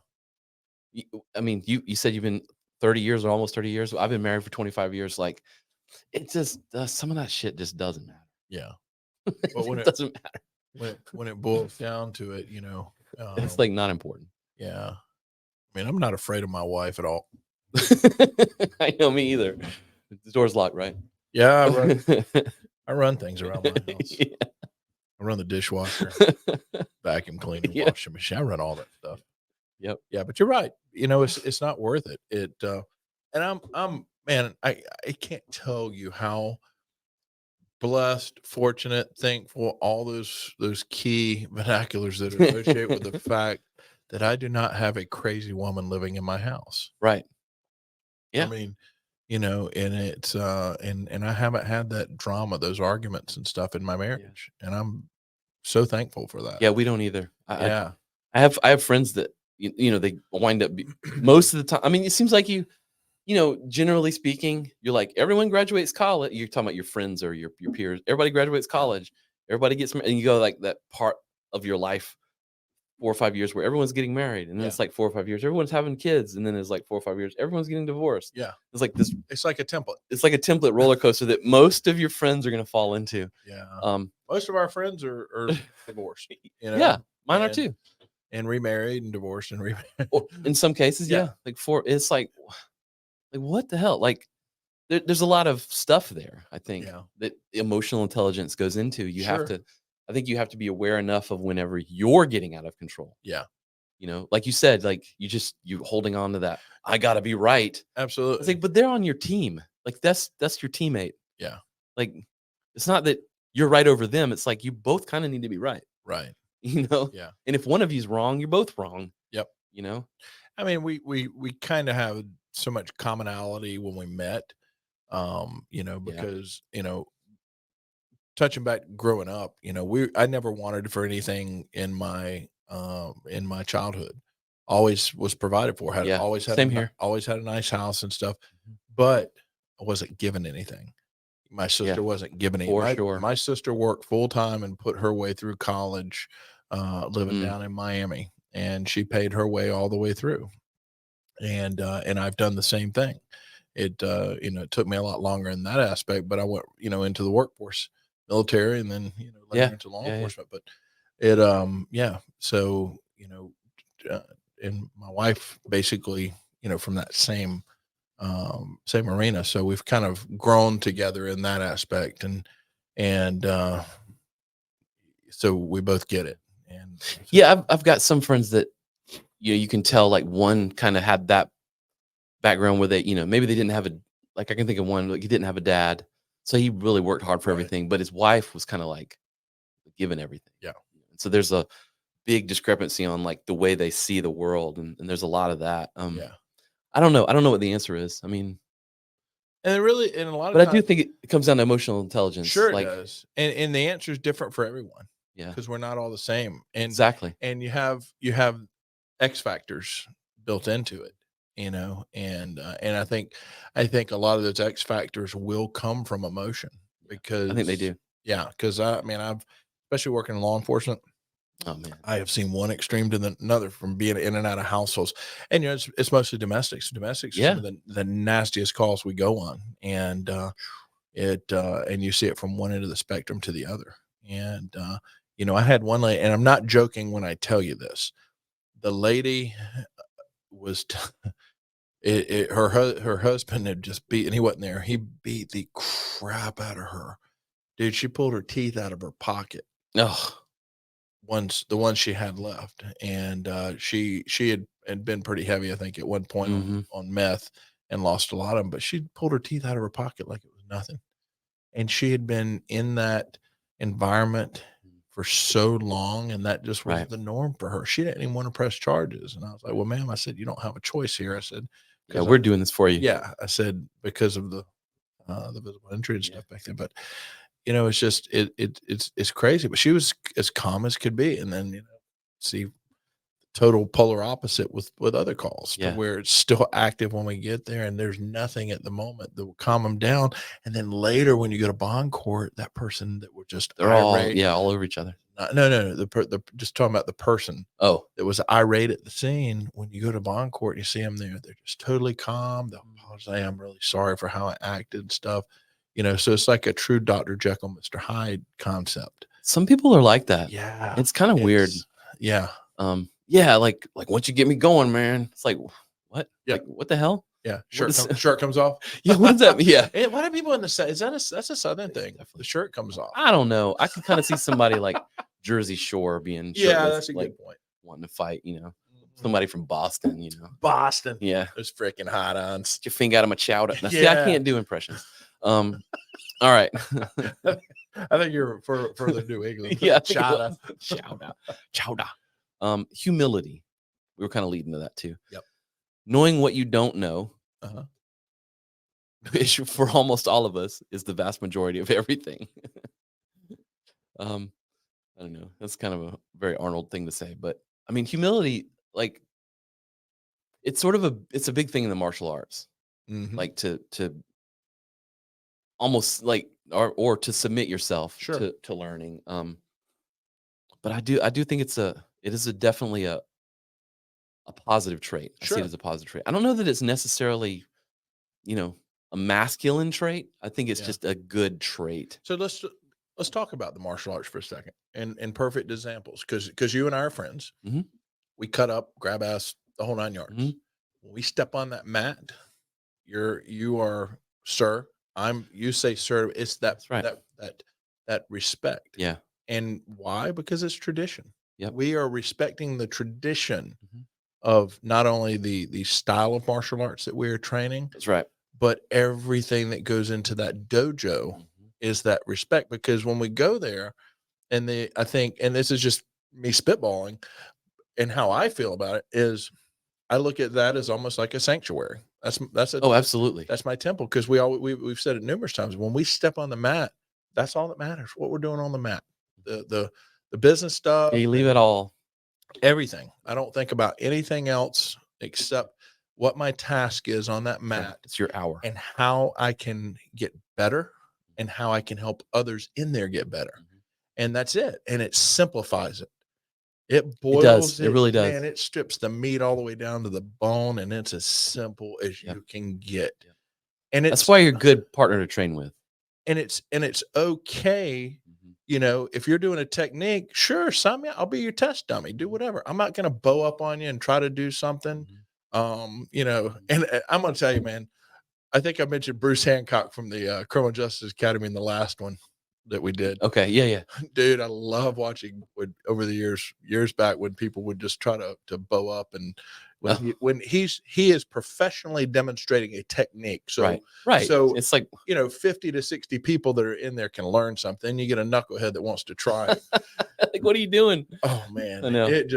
I mean, you said you've been 30 years or almost 30 years. I've been married for 25 years. Like it just some of that shit just doesn't matter. Yeah. But It doesn't matter. when it boils down to it, It's like not important. yeah. I mean, I'm not afraid of my wife at all. I know, me either. The door's locked, right? Yeah, I run things around my house. Yeah. I run the dishwasher, vacuum cleaner, Yeah. washing machine. I run all that stuff. Yep. Yeah, but you're right. It's not worth it. And I'm man, I can't tell you how blessed, fortunate, thankful, all those key vernaculars that are associated with the fact that I do not have a crazy woman living in my house. Right. I Yeah. mean, and it's and I haven't had that drama, those arguments and stuff in my marriage. And I'm so thankful for that. Yeah, we don't either. Yeah. I have friends that they wind up most of the time. I mean, it seems like generally speaking, you're like everyone graduates college. You're talking about your friends or your peers. Everybody graduates college. Everybody gets married, and you go like that part of your life, 4 or 5 years where everyone's getting married, and then it's like 4 or 5 years everyone's having kids, and then it's like 4 or 5 years everyone's getting divorced. Yeah. It's like this. It's like a template. It's like a template roller coaster that most of your friends are going to fall into. Yeah. Most of our friends are divorced. Yeah, mine are too. And remarried and divorced and remarried. Or in some cases, yeah. Like it's like what the hell? Like there's a lot of stuff there, I think, that emotional intelligence goes into. I think you have to be aware enough of whenever you're getting out of control. Yeah. Like you said, like you holding on to that. I gotta be right. Absolutely. It's like, but they're on your team. Like that's your teammate. Yeah. Like it's not that you're right over them. It's like you both kind of need to be right. Right. Yeah. And if one of you's wrong, you're both wrong. Yep. I mean, we kind of have so much commonality when we met, because, touching back growing up, I never wanted for anything in my childhood. Always was provided for. Always had same here. Always had a nice house and stuff, but I wasn't given anything. My sister wasn't given anything. For sure. My sister worked full time and put her way through college, living down in Miami, and she paid her way all the way through. And I've done the same thing. It took me a lot longer in that aspect, but I went, into the workforce, military, and then, later into law enforcement. But it, so, and my wife basically, from that same arena. So we've kind of grown together in that aspect, and so we both get it. And so, I've got some friends that you can tell like one kind of had that background where they maybe they didn't have I can think of one, like he didn't have a dad, so he really worked hard for everything, but his wife was kind of like given everything. Yeah. So there's a big discrepancy on like the way they see the world, and there's a lot of that. I don't know what the answer is. I mean, and really, and a lot of but times, I do think it comes down to emotional intelligence. Sure, it does. And the answer is different for everyone. Yeah, because we're not all the same. And exactly. And you have X factors built into it, and I think a lot of those X factors will come from emotion, because I think they do. Yeah, because I've especially working in law enforcement. Oh man, I have seen one extreme to another from being in and out of households, and it's mostly domestics. Domestics, are some of the nastiest calls we go on, and and you see it from one end of the spectrum to the other. And I had one lady, and I'm not joking when I tell you this. The lady was her husband had just beat, and he wasn't there. He beat the crap out of her, dude. She pulled her teeth out of her pocket. Oh. The ones she had left, and she had and been pretty heavy, I think, at one point Mm-hmm. on meth and lost a lot of them. But she pulled her teeth out of her pocket like it was nothing. And she had been in that environment for so long, and that just was Right. the norm for her. She didn't even want to press charges. And I was like, well, ma'am, I said, you don't have a choice here. I said, Yeah, because we're doing this for you. yeah, I said, because of the visible injury and stuff back then. But it's just it's crazy. But she was as calm as could be, and then see total polar opposite with other calls to Yeah. where it's still active when we get there, and there's nothing at the moment that will calm them down. And then later, when you go to bond court, that person that were just They're all irate, all over each other. no, the just talking about the person Oh, that was irate at the scene. When you go to bond court, and you see them there, they're just totally calm. They'll apologize. I'm really sorry for how I acted and stuff. So it's like a true Dr. Jekyll, Mr. Hyde concept. some people are like that. Yeah, It's kind of weird. Yeah. Yeah, like once you get me going, man, it's like, what? Yeah. Like, what the hell? Yeah, What shirt comes off. Yeah, what does that mean? Yeah. Hey, why do people in the South? That's a Southern thing. Definitely. The shirt comes off. I don't know. I can kind of see somebody like Jersey Shore being Yeah, shirtless, that's a like good point. wanting to fight. Somebody from Boston. Boston. Yeah, Those freaking hot-ons. get your finger out of my chowder. Now, see, I Yeah. can't do impressions. All right. I think you're further New England. Yeah, Chowder. Chowder. Humility. We were kind of leading to that too. Yep. Knowing what you don't know, Uh-huh. which for almost all of us is the vast majority of everything. I don't know. That's kind of a very Arnold thing to say, but I mean, humility, like it's a big thing in the martial arts, Mhm. like to almost like, or to submit yourself Sure. to learning. But I do think it is definitely a positive trait. I see Sure. it as a positive trait. I don't know that it's necessarily, a masculine trait. I think it's Yeah. just a good trait. So let's talk about the martial arts for a second and perfect examples, because you and I are friends. Mhm. We cut up, grab ass, the whole 9 yards. Mhm. When we step on that mat, you are sir. You say sir. It's That's right. that respect. Yeah. And why? Because it's tradition. Yep. We are respecting the tradition Mhm. of not only the style of martial arts that we are training, That's right. but everything that goes into that dojo Mhm. is that respect. Because when we go there, I think, and this is just me spitballing, and how I feel about it is, I look at that as almost like a sanctuary. Oh, absolutely. That's my temple, because we've said it numerous times. When we step on the mat, that's all that matters. What we're doing on the mat, the business stuff, Yeah, you leave it all. everything. I don't think about anything else except what my task is on that mat It's your hour. and how I can get better and how I can help others in there get better. Mhm. And that's it. And it simplifies it. It boils does. It really does. Man, it strips the meat all the way down to the bone, and it's as simple as Yep. you can get. Yep. And That's why you're a good partner to train with. and it's okay. Mhm. If you're doing a technique, sure, sign me. I'll be your test dummy. Do whatever. I'm not going to bow up on you and try to do something. And I'm going to tell you, man, I think I mentioned Bruce Hancock from the Criminal Justice Academy in the last one that we did. Okay. Yeah. Yeah. Dude, I love watching over the years back, when people would just try to bow up, and when he is professionally demonstrating a technique. So Right. So It's like 50 to 60 people that are in there can learn something. You get a knucklehead that wants to try it. like, what are you doing? Oh man, I know. it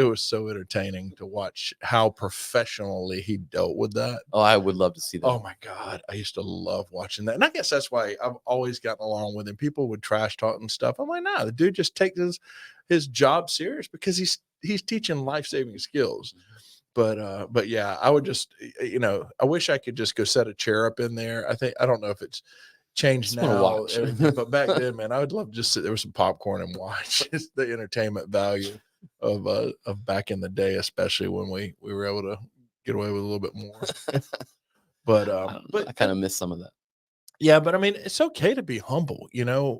was so entertaining to watch how professionally he dealt with that. Oh, I would love to see that. Oh my God, I used to love watching that. And I guess that's why I've always gotten along with him. People would trash talk and stuff. I'm like, nah, the dude just takes his job serious, because he's teaching life-saving skills. But yeah, I would just, I wish I could just go set a chair up in there. I don't know if it's changed Just wanna now, watch. but back then, man, I would love to just sit there with some popcorn and watch. Just the entertainment value of back in the day, especially when we were able to get away with a little bit more. But I kind of miss some of that. yeah, but I mean, it's okay to be humble,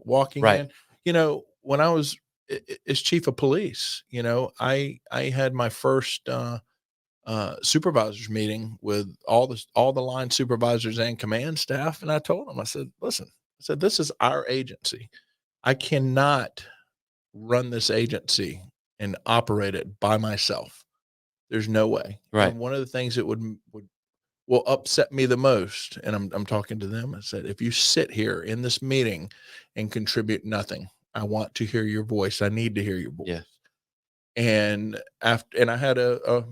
walking Right. in. When I was as chief of police, I had my first supervisors meeting with all the line supervisors and command staff. And I told them, I said, listen, this is our agency. I cannot run this agency and operate it by myself. There's no way. Right. And one of the things that will upset me the most, and I'm talking to them, I said, if you sit here in this meeting and contribute nothing, I want to hear your voice. I need to hear your voice. Yeah. And I had a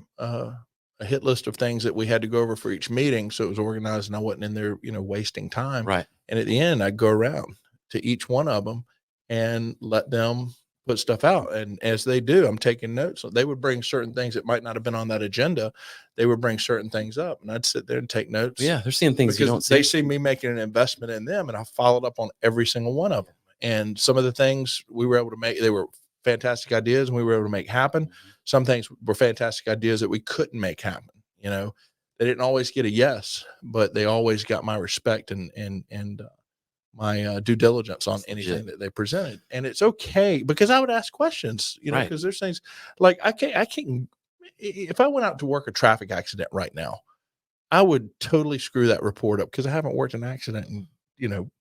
hit list of things that we had to go over for each meeting, so it was organized, and I wasn't in there, wasting time. Right. And at the end, I'd go around to each one of them and let them put stuff out. And as they do, I'm taking notes. So they would bring certain things that might not have been on that agenda. They would bring certain things up, and I'd sit there and take notes. Yeah, they're seeing things you don't because they see me making an investment in them, and I followed up on every single one of them. And some of the things we were able to make, they were fantastic ideas, and we were able to make happen. Some things were fantastic ideas that we couldn't make happen. They didn't always get a yes, but they always got my respect and my due diligence on anything that they presented. And it's okay, because I would ask questions, Right. because there's things like I can't, if I went out to work a traffic accident right now, I would totally screw that report up, because I haven't worked an accident in,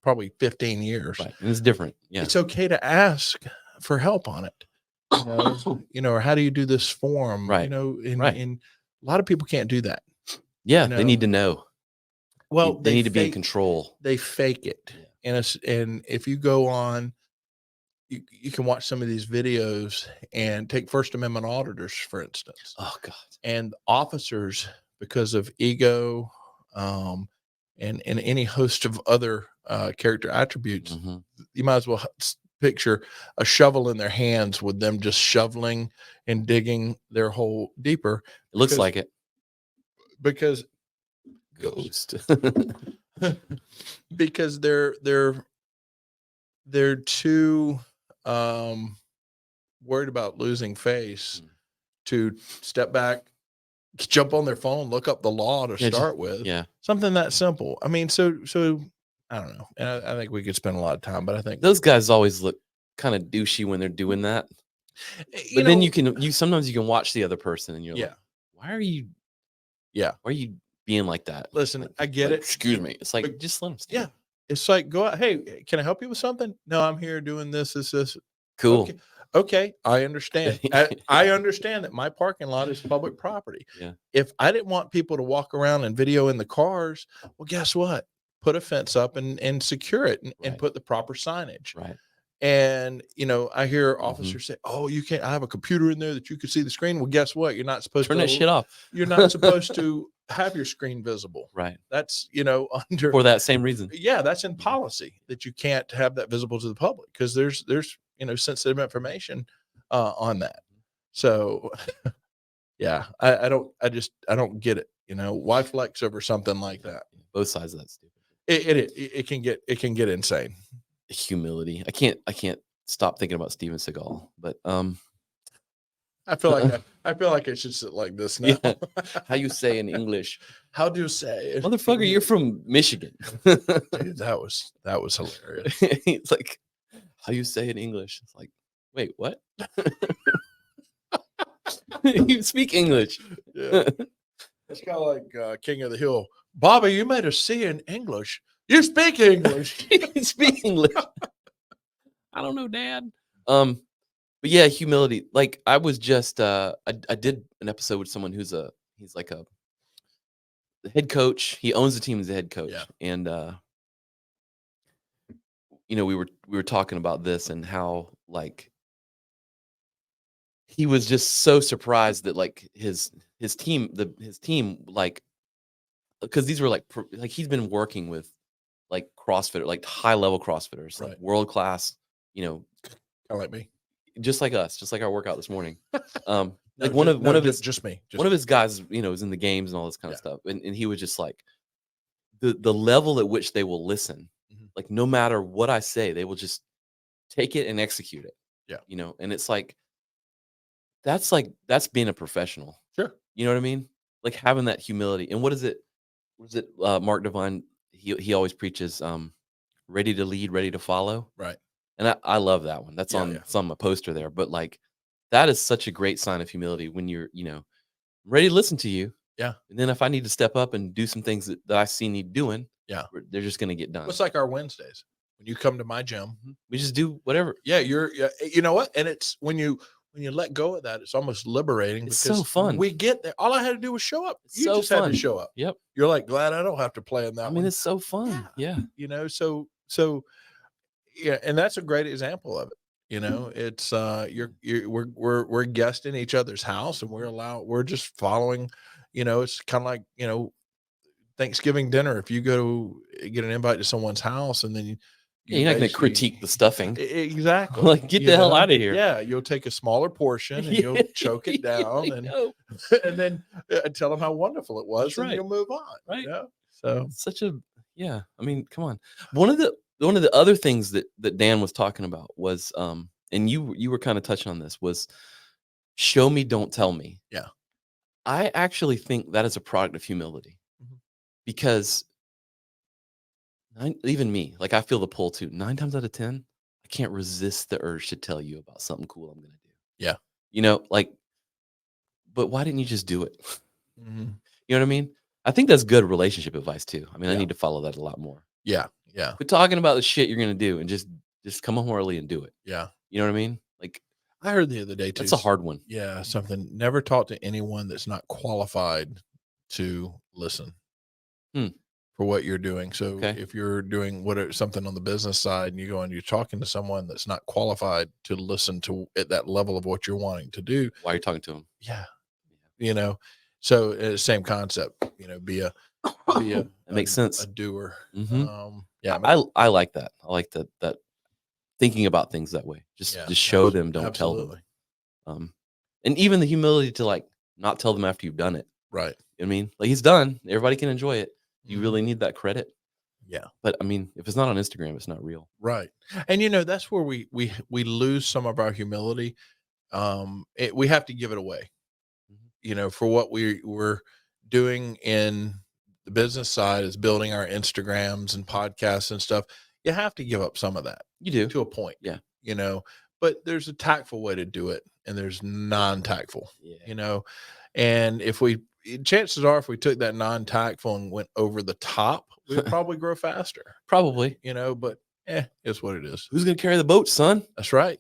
probably 15 years. Right. And it's different. Yeah. It's okay to ask for help on it, or how do you do this form? Right. And a lot of people can't do that. Yeah. They need to know. Well, they need to be in control. They fake it. Yeah. And if you go on, you can watch some of these videos and take First Amendment auditors, for instance. Oh God. And officers, because of ego, and any host of other character attributes, you might as well picture a shovel in their hands with them just shoveling and digging their hole deeper. It looks like it. Because Ghost. because they're too worried about losing face to step back, jump on their phone, look up the law to start with. Yeah. Something that simple. I mean, so I don't know. And I think we could spend a lot of time, but I think those guys always look kind of douchey when they're doing that. But then sometimes you can watch the other person and you're like, why are you being like that? Listen, I get it. Excuse me. It's like, just let them stay. Yeah. It's like, go out. Hey, can I help you with something? No, I'm here doing this. Cool. Okay. I understand. I understand that my parking lot is public property. Yeah. If I didn't want people to walk around and video in the cars, well, guess what? Put a fence up and secure it and put the proper signage. Right. And, I hear officers say, oh, you can't, I have a computer in there that you can see the screen. Well, guess what? You're not supposed to turn that shit off. You're not supposed to have your screen visible. Right. That's, under for that same reason. Yeah. That's in policy, that you can't have that visible to the public, because there's, sensitive information on that. So yeah, I don't get it. Why flex over something like that? Both sides of that stupid. It can get insane. Humility. I can't stop thinking about Steven Seagal, but I feel like I should sit like this now. Yeah. How you say in English? How do you say, motherfucker? You're from Michigan. Dude, that was hilarious. It's like, how you say in English? It's like, wait, what? You speak English. Yeah. It's kind of like King of the Hill. Bobby, you made a C in English. You speak English. You speak English. I don't know, Dad. But yeah, humility. Like, I was just I did an episode with someone he's like the head coach. He owns the team as the head coach. Yeah. And we were talking about this and how, like, he was just so surprised that, like, his team, like, because these were like he's been working with like CrossFitter, like high level CrossFitters, like world class, kind of like me, just like us, just like our workout this morning. One of his guys, is in the games and all this kind of stuff, and he was just like, the level at which they will listen, like, no matter what I say, they will just take it and execute it. Yeah. And it's like that's being a professional. Sure. You know what I mean? Like, having that humility. And what is it? Mark Divine? He always preaches, ready to lead, ready to follow. Right. And I love that one. That's on a poster there. But, like, that is such a great sign of humility when you're, ready to listen to you. Yeah. And then if I need to step up and do some things that I see need doing, they're just going to get done. It's like our Wednesdays. When you come to my gym, we just do whatever. Yeah, you know what? And it's when you when you let go of that, it's almost liberating It's because so fun. we get there. All I had to do was show up. It's You so just had fun. to show up. Yep. You're like, glad I don't have to play in that I one. mean, it's so fun. Yeah. You know, so yeah, and that's a great example of it. You know, it's we're guesting each other's house, and we're just following. You know, it's kind of like, you know, Thanksgiving dinner. If you go get an invite to someone's house, and then Yeah, you're not going to critique the stuffing. Exactly. Like, get the hell out of here. Yeah, you'll take a smaller portion and you'll choke it down, and and then tell them how wonderful it was, That's and right. you'll move on. Right. You know? So Such a yeah. I mean, come on. One of the other things that Dan was talking about was and you were kind of touching on this, was show me, don't tell me. Yeah. I actually think that is a product of humility, Mhm. because even me, like, I feel the pull too. 9 times out of 10, I can't resist the urge to tell you about something cool I'm gonna do. Yeah. You know, like, but why didn't you just do it? Mhm. You know what I mean? I think that's good relationship advice too. I mean, I Yeah. need to follow that a lot more. Yeah. Yeah. Quit talking about the shit you're gonna do and just come home early and do it. Yeah. You know what I mean? Like, I heard the other day too. that's a hard one. Yeah, something. Never talk to anyone that's not qualified to listen Hmm. for what you're doing. So Okay. if you're doing something on the business side, and you go and you're talking to someone that's not qualified to listen to at that level of what you're wanting to do, Why are you talking to him? yeah, you know. So same concept. You know, be a That makes sense. a doer. Mhm. Yeah, I like that. I like that thinking about things that way. Just show them, don't tell them. And even the humility to, like, not tell them after you've done it. Right. I mean, like, he's done. Everybody can enjoy it. You Mhm. really need that credit. Yeah. But I mean, if it's not on Instagram, it's not real. Right. And you know, that's where we lose some of our humility. We have to give it away. Mhm. You know, for what we're doing in the business side is building our Instagrams and podcasts and stuff. You have to give up some of that You do. to a point. Yeah. You know, but there's a tactful way to do it, and there's non-tactful. Yeah. You know, and chances are, if we took that non-tactful and went over the top, we would probably grow faster. Probably. You know, but it's what it is. Who's gonna carry the boat, son? That's right.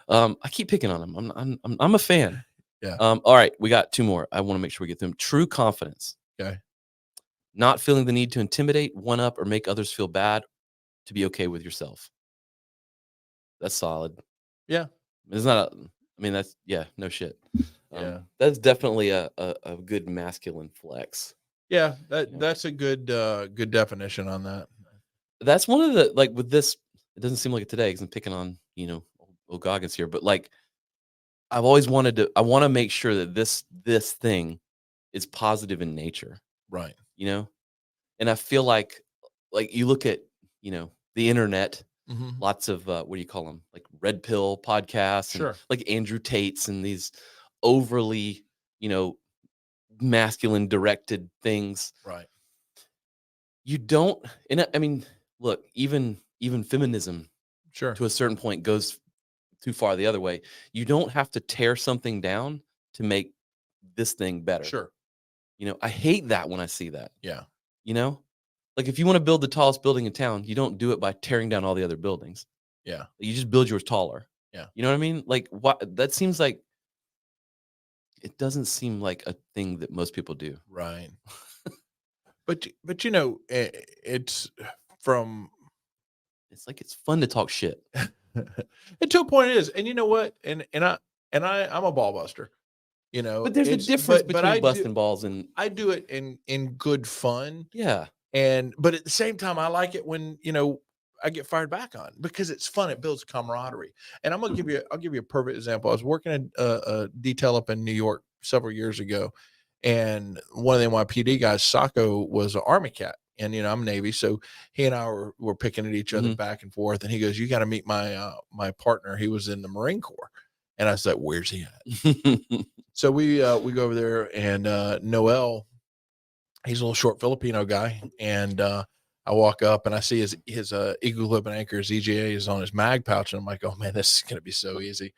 I keep picking on him. I'm a fan. Yeah. All right, we got 2 more. I want to make sure we get them. True confidence. Okay. Not feeling the need to intimidate, one up, or make others feel bad, to be okay with yourself. That's solid. Yeah. It's not I mean, that's no shit. Yeah. That's definitely a good masculine flex. Yeah, that's a good good definition on that. That's one of the, like, with this, it doesn't seem like it today because I'm picking on, old Goggins here, but, like, I want to make sure that this thing is positive in nature, Right. and I feel like you look at, the internet, Mhm. lots of, what do you call them? Like red pill podcasts, and Sure. like Andrew Tate's and these overly, masculine directed things. Right. You don't, and I mean, look, even feminism Sure. to a certain point goes too far the other way. You don't have to tear something down to make this thing better. Sure. I hate that when I see that. Yeah. Like, if you want to build the tallest building in town, you don't do it by tearing down all the other buildings. Yeah. You just build yours taller. Yeah. You know what I mean? Like, what, that seems like, it doesn't seem like a thing that most people do. Right. but it's from It's like, it's fun to talk shit. and to a point it is. And you know what? And I'm a ball buster. But there's a difference between busting balls and I do it in good fun. Yeah. But at the same time, I like it when, I get fired back on because it's fun. It builds camaraderie. And I'll give you a perfect example. I was working a detail up in New York several years ago, and one of the NYPD guys, Sacco, was an Army cat. And, I'm Navy. So he and I were picking at each other back and forth. And he goes, "You got to meet my partner. He was in the Marine Corps." And I said, "Where's he at?" So we go over there, and Noel, he's a little short Filipino guy. And I walk up and I see his Eagle Clip and Anchor, his EGA is on his mag pouch. And I'm like, "Oh man, this is going to be so easy."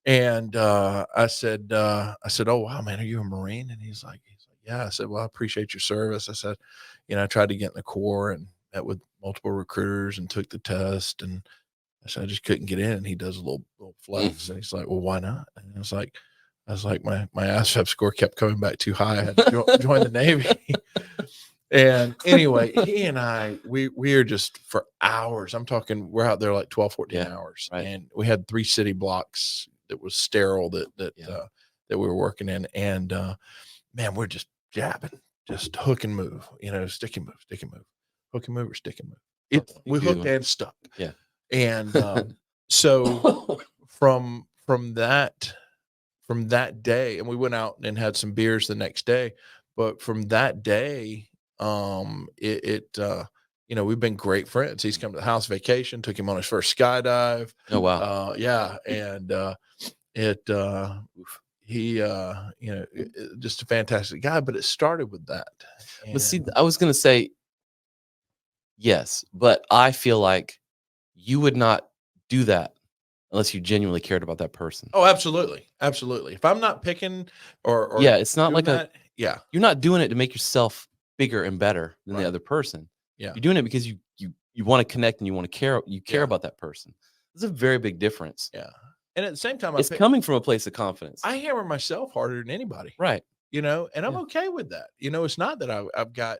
And I said, "Oh wow, man, are you a Marine?" And he's like, "Yeah." I said, "Well, I appreciate your service." I said, I tried to get in the Corps and met with multiple recruiters and took the test. And I said, I just couldn't get in. And he does a little flex. And he's like, well, why not? And I was like, my ASVAB score kept coming back too high. I had to join the Navy. And anyway, he and I, we are just for hours. I'm talking, we're out there like 12, 14 hours. Right. And we had 3 city blocks that was sterile that we were working in. And man, we're just jabbing, just hook and move, stick and move, hook and move or stick and move. We hooked and stuck. Yeah. And so from that day, and we went out and had some beers the next day, but from that day, we've been great friends. He's come to the house vacation, took him on his first skydive. Oh, wow. Yeah. And he just a fantastic guy, but it started with that. But see, I was going to say, yes, but I feel like you would not do that unless you genuinely cared about that person. Oh, absolutely. Absolutely. If I'm not picking or yeah, it's not like you're not doing it to make yourself bigger and better than the other person. Yeah. You're doing it because you want to connect and you want to care. You care about that person. There's a very big difference. Yeah. And at the same time, it's coming from a place of confidence. I hammer myself harder than anybody. Right. And I'm okay with that. It's not that I've got,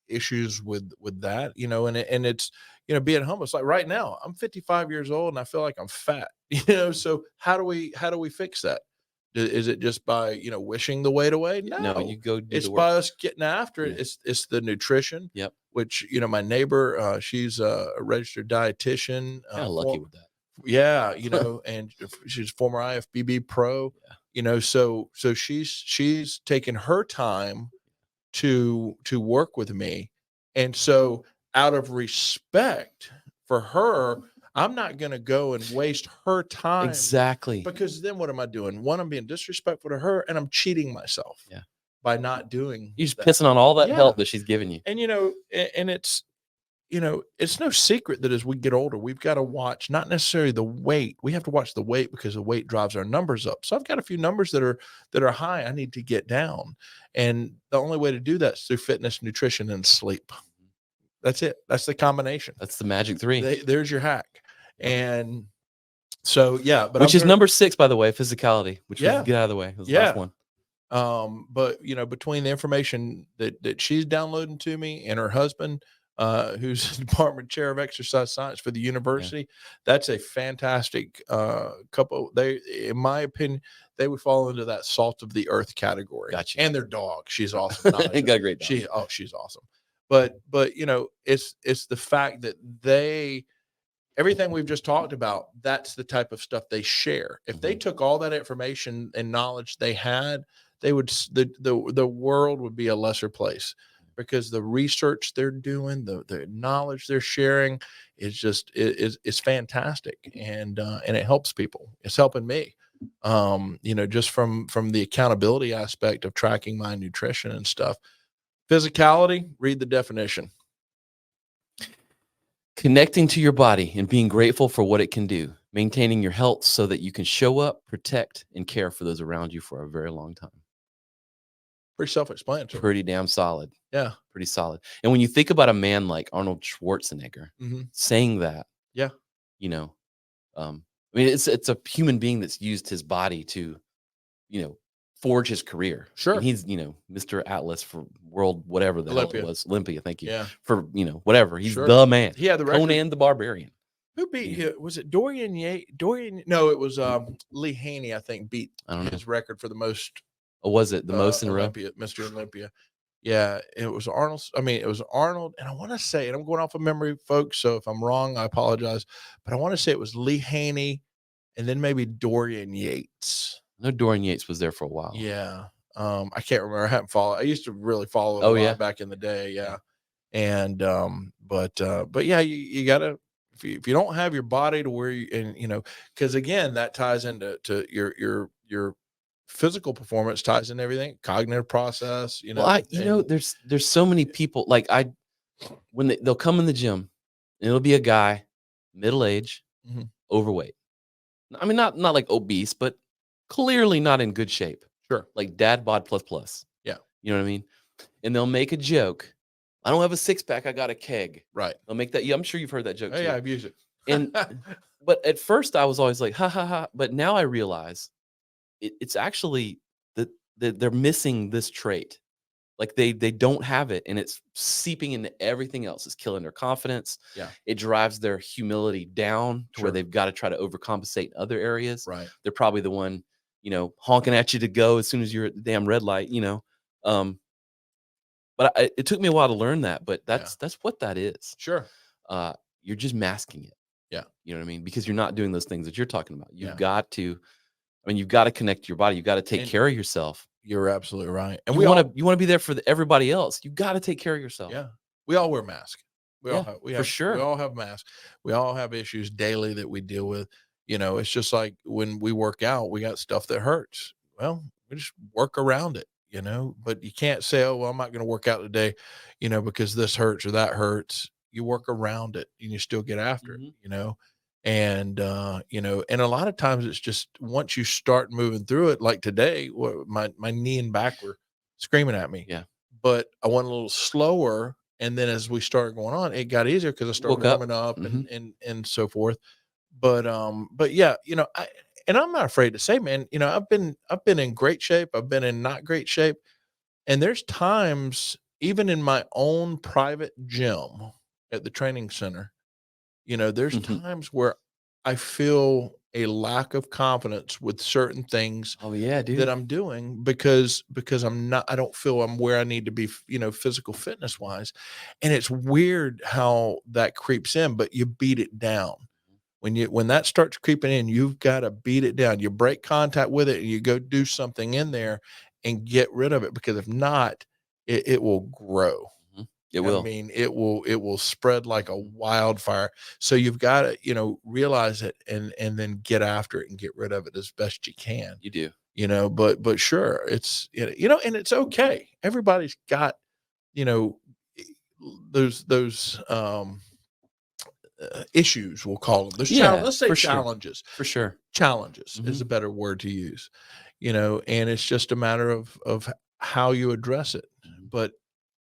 issues with that, and it's, being humble. It's like right now I'm 55 years old and I feel like I'm fat, so how do we fix that? Is it just by, wishing the weight away? No, you go do it's the work. by us getting after it. It's the nutrition. Yep. Which, my neighbor, she's a registered dietitian. Kind of lucky with that. Yeah. And she's former IFBB pro, so she's taken her time to work with me. And so out of respect for her, I'm not going to go and waste her time. Exactly. Because then what am I doing? One, I'm being disrespectful to her and I'm cheating myself by not doing You're just that. pissing on all that help that she's giving you. And, and it's, it's no secret that as we get older, we've got to watch not necessarily the weight. We have to watch the weight because the weight drives our numbers up. So I've got a few numbers that are high. I need to get down. And the only way to do that is through fitness, nutrition, and sleep. That's it. That's the combination. That's the magic 3. There's your hack. And so, but which is number 6, by the way, physicality, which was get out of the way. It was the last one. But between the information that she's downloading to me and her husband, who's department chair of exercise science for the university, that's a fantastic couple. They, in my opinion, they would fall into that salt of the earth category. Gotcha. And their dog, she's awesome. They got a great dog. She's awesome. But it's the fact that everything we've just talked about, that's the type of stuff they share. If they took all that information and knowledge they had, they would, the world would be a lesser place, because the research they're doing, the knowledge they're sharing is just, it's fantastic. And it helps people. It's helping me, just from the accountability aspect of tracking my nutrition and stuff. Physicality, read the definition. Connecting to your body and being grateful for what it can do. Maintaining your health so that you can show up, protect, and care for those around you for a very long time. Pretty self-explanatory. Pretty damn solid. Yeah. Pretty solid. And when you think about a man like Arnold Schwarzenegger saying that, it's a human being that's used his body to, forge his career. Sure. And he's, Mr. Atlas for world, whatever the hell it was. Olympia. Thank you. Yeah. For, whatever. He's the man. He had the record. Conan the Barbarian. Who beat him? Was it Dorian Yates? No, it was Lee Haney, I think, beat his record for the most. Oh, was it the most in a row? Mr. Olympia. Yeah, it was Arnold. It was Arnold. And I want to say, and I'm going off of memory, folks, so if I'm wrong, I apologize. But I want to say it was Lee Haney and then maybe Dorian Yates. I know Dorian Yates was there for a while. Yeah. I can't remember. I haven't followed. I used to really follow back in the day. Yeah. And but yeah, you gotta, if you don't have your body to where you, and because again, that ties into your physical performance, ties in everything, cognitive process, there's so many people, like when they'll come in the gym and it'll be a guy, middle age, overweight. I mean, not like obese, but clearly not in good shape. Sure. Like dad bod plus. Yeah. You know what I mean? And they'll make a joke. I don't have a 6-pack. I got a keg. Right. They'll make that. Yeah, I'm sure you've heard that joke. Oh, too. yeah, I've used it. And but at first I was always like, ha ha ha. But now I realize it's actually that they're missing this trait. Like they don't have it, and it's seeping into everything else. It's killing their confidence. Yeah. It drives their humility down to where Sure. they've got to try to overcompensate in other areas. Right. They're probably the one, honking at you to go as soon as you're at the damn red light. Um, but it took me a while to learn that. But that's what that is. Sure. You're just masking it. Yeah. You know what I mean? Because you're not doing those things that you're talking about. Yeah. You've got to connect to your body. You've got to take care of yourself. You're absolutely right. And you want to be there for everybody else. You got to take care of yourself. Yeah. We all wear masks. For sure. We all have masks. We all have issues daily that we deal with. It's just like when we work out, we got stuff that hurts. Well, we just work around it, but you can't say, oh, well, I'm not going to work out today, because this hurts or that hurts. You work around it and you still get after it, and and a lot of times it's just once you start moving through it, like today, my knee and back were screaming at me. Yeah. But I went a little slower, and then as we started going on, it got easier because I started warming up and so forth. But yeah, I'm not afraid to say, man, I've been in great shape, I've been in not great shape, and there's times even in my own private gym at the training center, there's times where I feel a lack of confidence with certain things that I'm doing because I don't feel I'm where I need to be, physical fitness wise. And it's weird how that creeps in, but you beat it down. When that starts creeping in, you've got to beat it down. You break contact with it and you go do something in there and get rid of it, because if not, it will grow. It will. I mean, it will spread like a wildfire. So you've got to, realize it and then get after it and get rid of it as best you can. You do. But sure, it's, and it's okay. Everybody's got, those issues, we'll call them. Those let's say challenges. For sure. Challenges is a better word to use, and it's just a matter of how you address it. But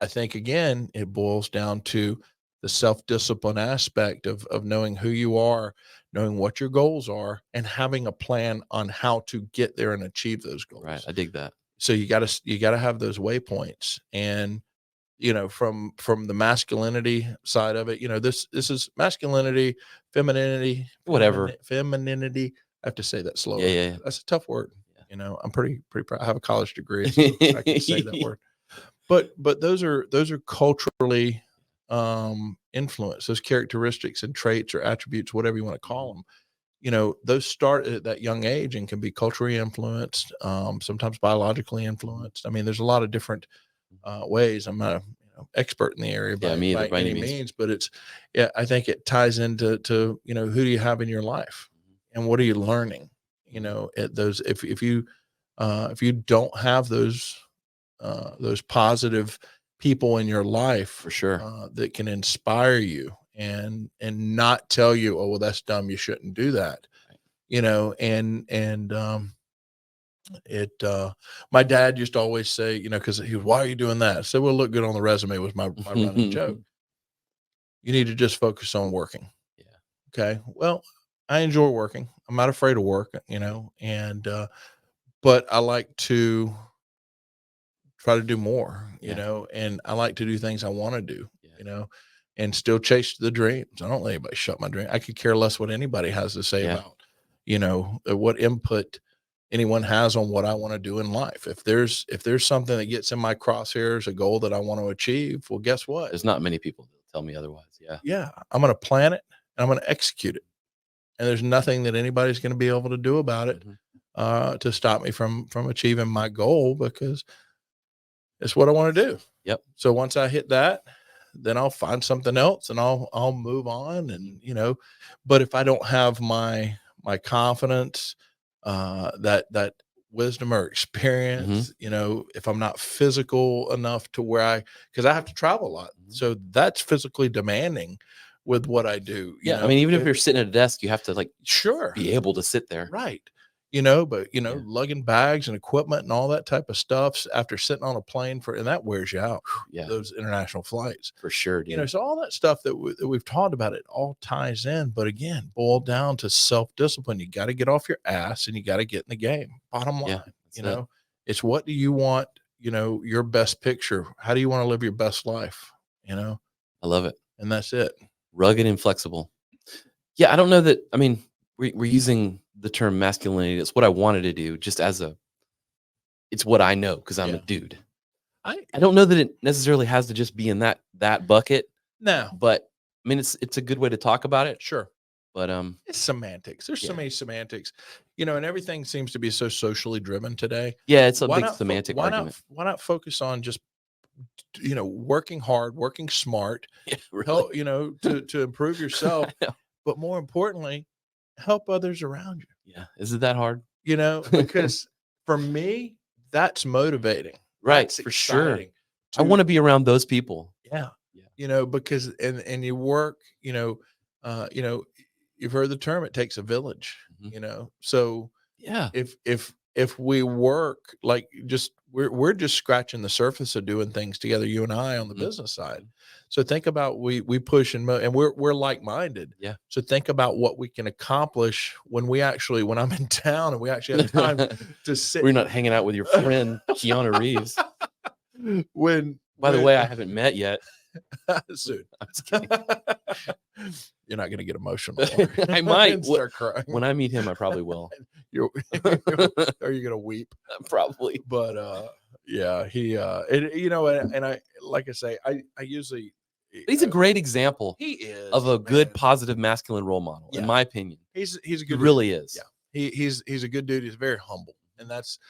I think, again, it boils down to the self-discipline aspect of knowing who you are, knowing what your goals are, and having a plan on how to get there and achieve those goals. Right. I dig that. So you got to have those waypoints. And, from the masculinity side of it, this is masculinity, femininity, femininity. I have to say that slower. Yeah. That's a tough word. Yeah. I'm pretty proud. I have a college degree, so I can say that word. But those are culturally influenced. Those characteristics and traits or attributes, whatever you want to call them, those start at that young age and can be culturally influenced, sometimes biologically influenced. I mean, there's a lot of different ways. I'm not an expert in the area by any means, but I think it ties into who do you have in your life and what are you learning? At those, if you don't have those positive people in your life, for sure, that can inspire you and not tell you, oh, well, that's dumb, you shouldn't do that. My dad used to always say, because he was, why are you doing that? I said, well, look good on the resume, was my running joke. You need to just focus on working. Yeah. Okay. Well, I enjoy working. I'm not afraid of work, but I like to try to do more, and I like to do things I want to do, and still chase the dreams. I don't let anybody shut my dream. I could care less what anybody has to say about, what input anyone has on what I want to do in life. If there's something that gets in my crosshairs, a goal that I want to achieve, well, guess what? There's not many people that tell me otherwise. Yeah. Yeah. I'm going to plan it and I'm going to execute it. And there's nothing that anybody's going to be able to do about it, to stop me from achieving my goal, because it's what I want to do. Yep. So once I hit that, then I'll find something else and I'll move on. And, but if I don't have my confidence, that wisdom or experience, if I'm not physical enough to where because I have to travel a lot. So that's physically demanding with what I do. I mean, even if you're sitting at a desk, you have to sure, be able to sit there. Right. but Yeah. lugging bags and equipment and all that type of stuff after sitting on a plane and that wears you out. Yeah. Those international flights. For sure, dude. So all that stuff that we've talked about, it all ties in. But again, boiled down to self-discipline. You got to get off your ass and you got to get in the game. Bottom line, it's what do you want, your best picture. How do you want to live your best life? I love it. And that's it. Rugged and flexible. Yeah. I don't know that. I mean, we're using the term masculinity. That's what I wanted to do just it's what I know. 'Cause I'm a dude. I don't know that it necessarily has to just be in that bucket. No, but I mean, it's a good way to talk about it. Sure. But it's semantics. There's so many semantics, and everything seems to be so socially driven today. Yeah, it's a big semantic argument. Why not focus on just working hard, working smart, really. help, to improve yourself, but more importantly, help others around you. Yeah. Is it that hard? Because for me, that's motivating. Right. That's For sure. exciting I want to be around those people. Yeah. Because and you work, you've heard the term, it takes a village, So Yeah. if we work like we're just scratching the surface of doing things together, you and I on the business side. So think about we push and we're like-minded. Yeah. So think about what we can accomplish when I'm in town and we actually have time to sit. We're not hanging out with your friend Keanu Reeves. By the way, I haven't met yet. Soon. I'm just kidding. You're not going to get emotional. I might start crying. When I meet him. I probably will. Are you going to weep? Probably. But yeah, and I like I say, I usually. He's a great example. He is of a good, positive, masculine role model, in my opinion. He's a good. He really is. Yeah, he's a good dude. He's very humble, and that's.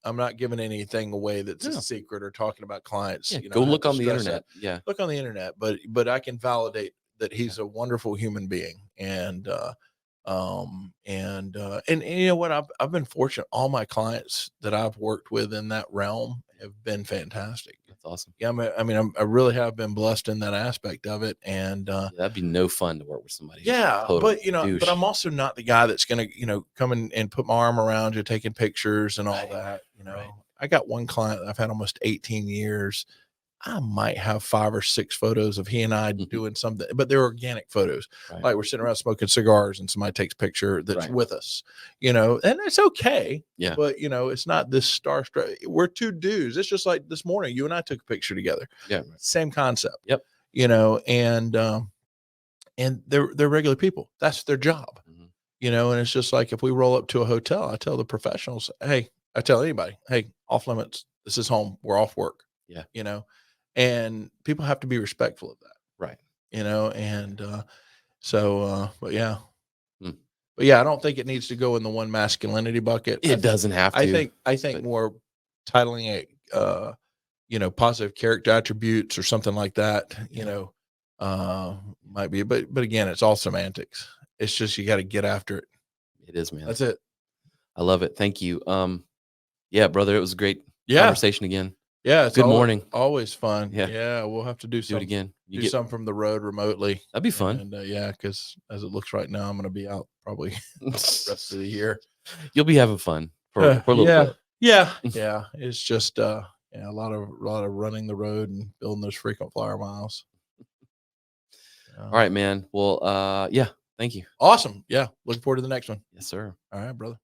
I'm not giving anything away that's a secret or talking about clients. Go look on the internet. Yeah, look on the internet. But I can validate that he's a wonderful human being, and you know what? I've been fortunate. All my clients that I've worked with in that realm have been fantastic. That's awesome. Yeah, I really have been blessed in that aspect of it, and that'd be no fun to work with somebody. Yeah, but but I'm also not the guy that's gonna come in and put my arm around you, taking pictures and all that. Right. I got one client that I've had almost 18 years. I might have 5 or 6 photos of he and I doing something, but they're organic photos. Right. Like we're sitting around smoking cigars and somebody takes a picture that's with us, and it's okay. Yeah. But it's not this starstruck. We're two dudes. It's just like this morning, you and I took a picture together. Yeah. Right. Same concept. Yep. And they're regular people. That's their job. And it's just like if we roll up to a hotel, I tell the professionals, hey, I tell anybody, hey, off limits. This is home. We're off work. Yeah. And people have to be respectful of that. Right. But yeah. But yeah, I don't think it needs to go in the one masculinity bucket. It doesn't have to. I think more titling it, positive character attributes or something like that, might be, but again, it's all semantics. It's just, you got to get after it. It is, man. That's it. I love it. Thank you. Yeah, brother, it was a great conversation again. Yeah. It's good morning. Always fun. Yeah. We'll have to do it again. Do something from the road remotely. That'd be fun. And cause as it looks right now, I'm going to be out probably the rest of the year. You'll be having fun for a little bit. Yeah. It's just, a lot of running the road and building those frequent flyer miles. All right, man. Well, thank you. Awesome. Yeah. Looking forward to the next one. Yes, sir. All right, brother.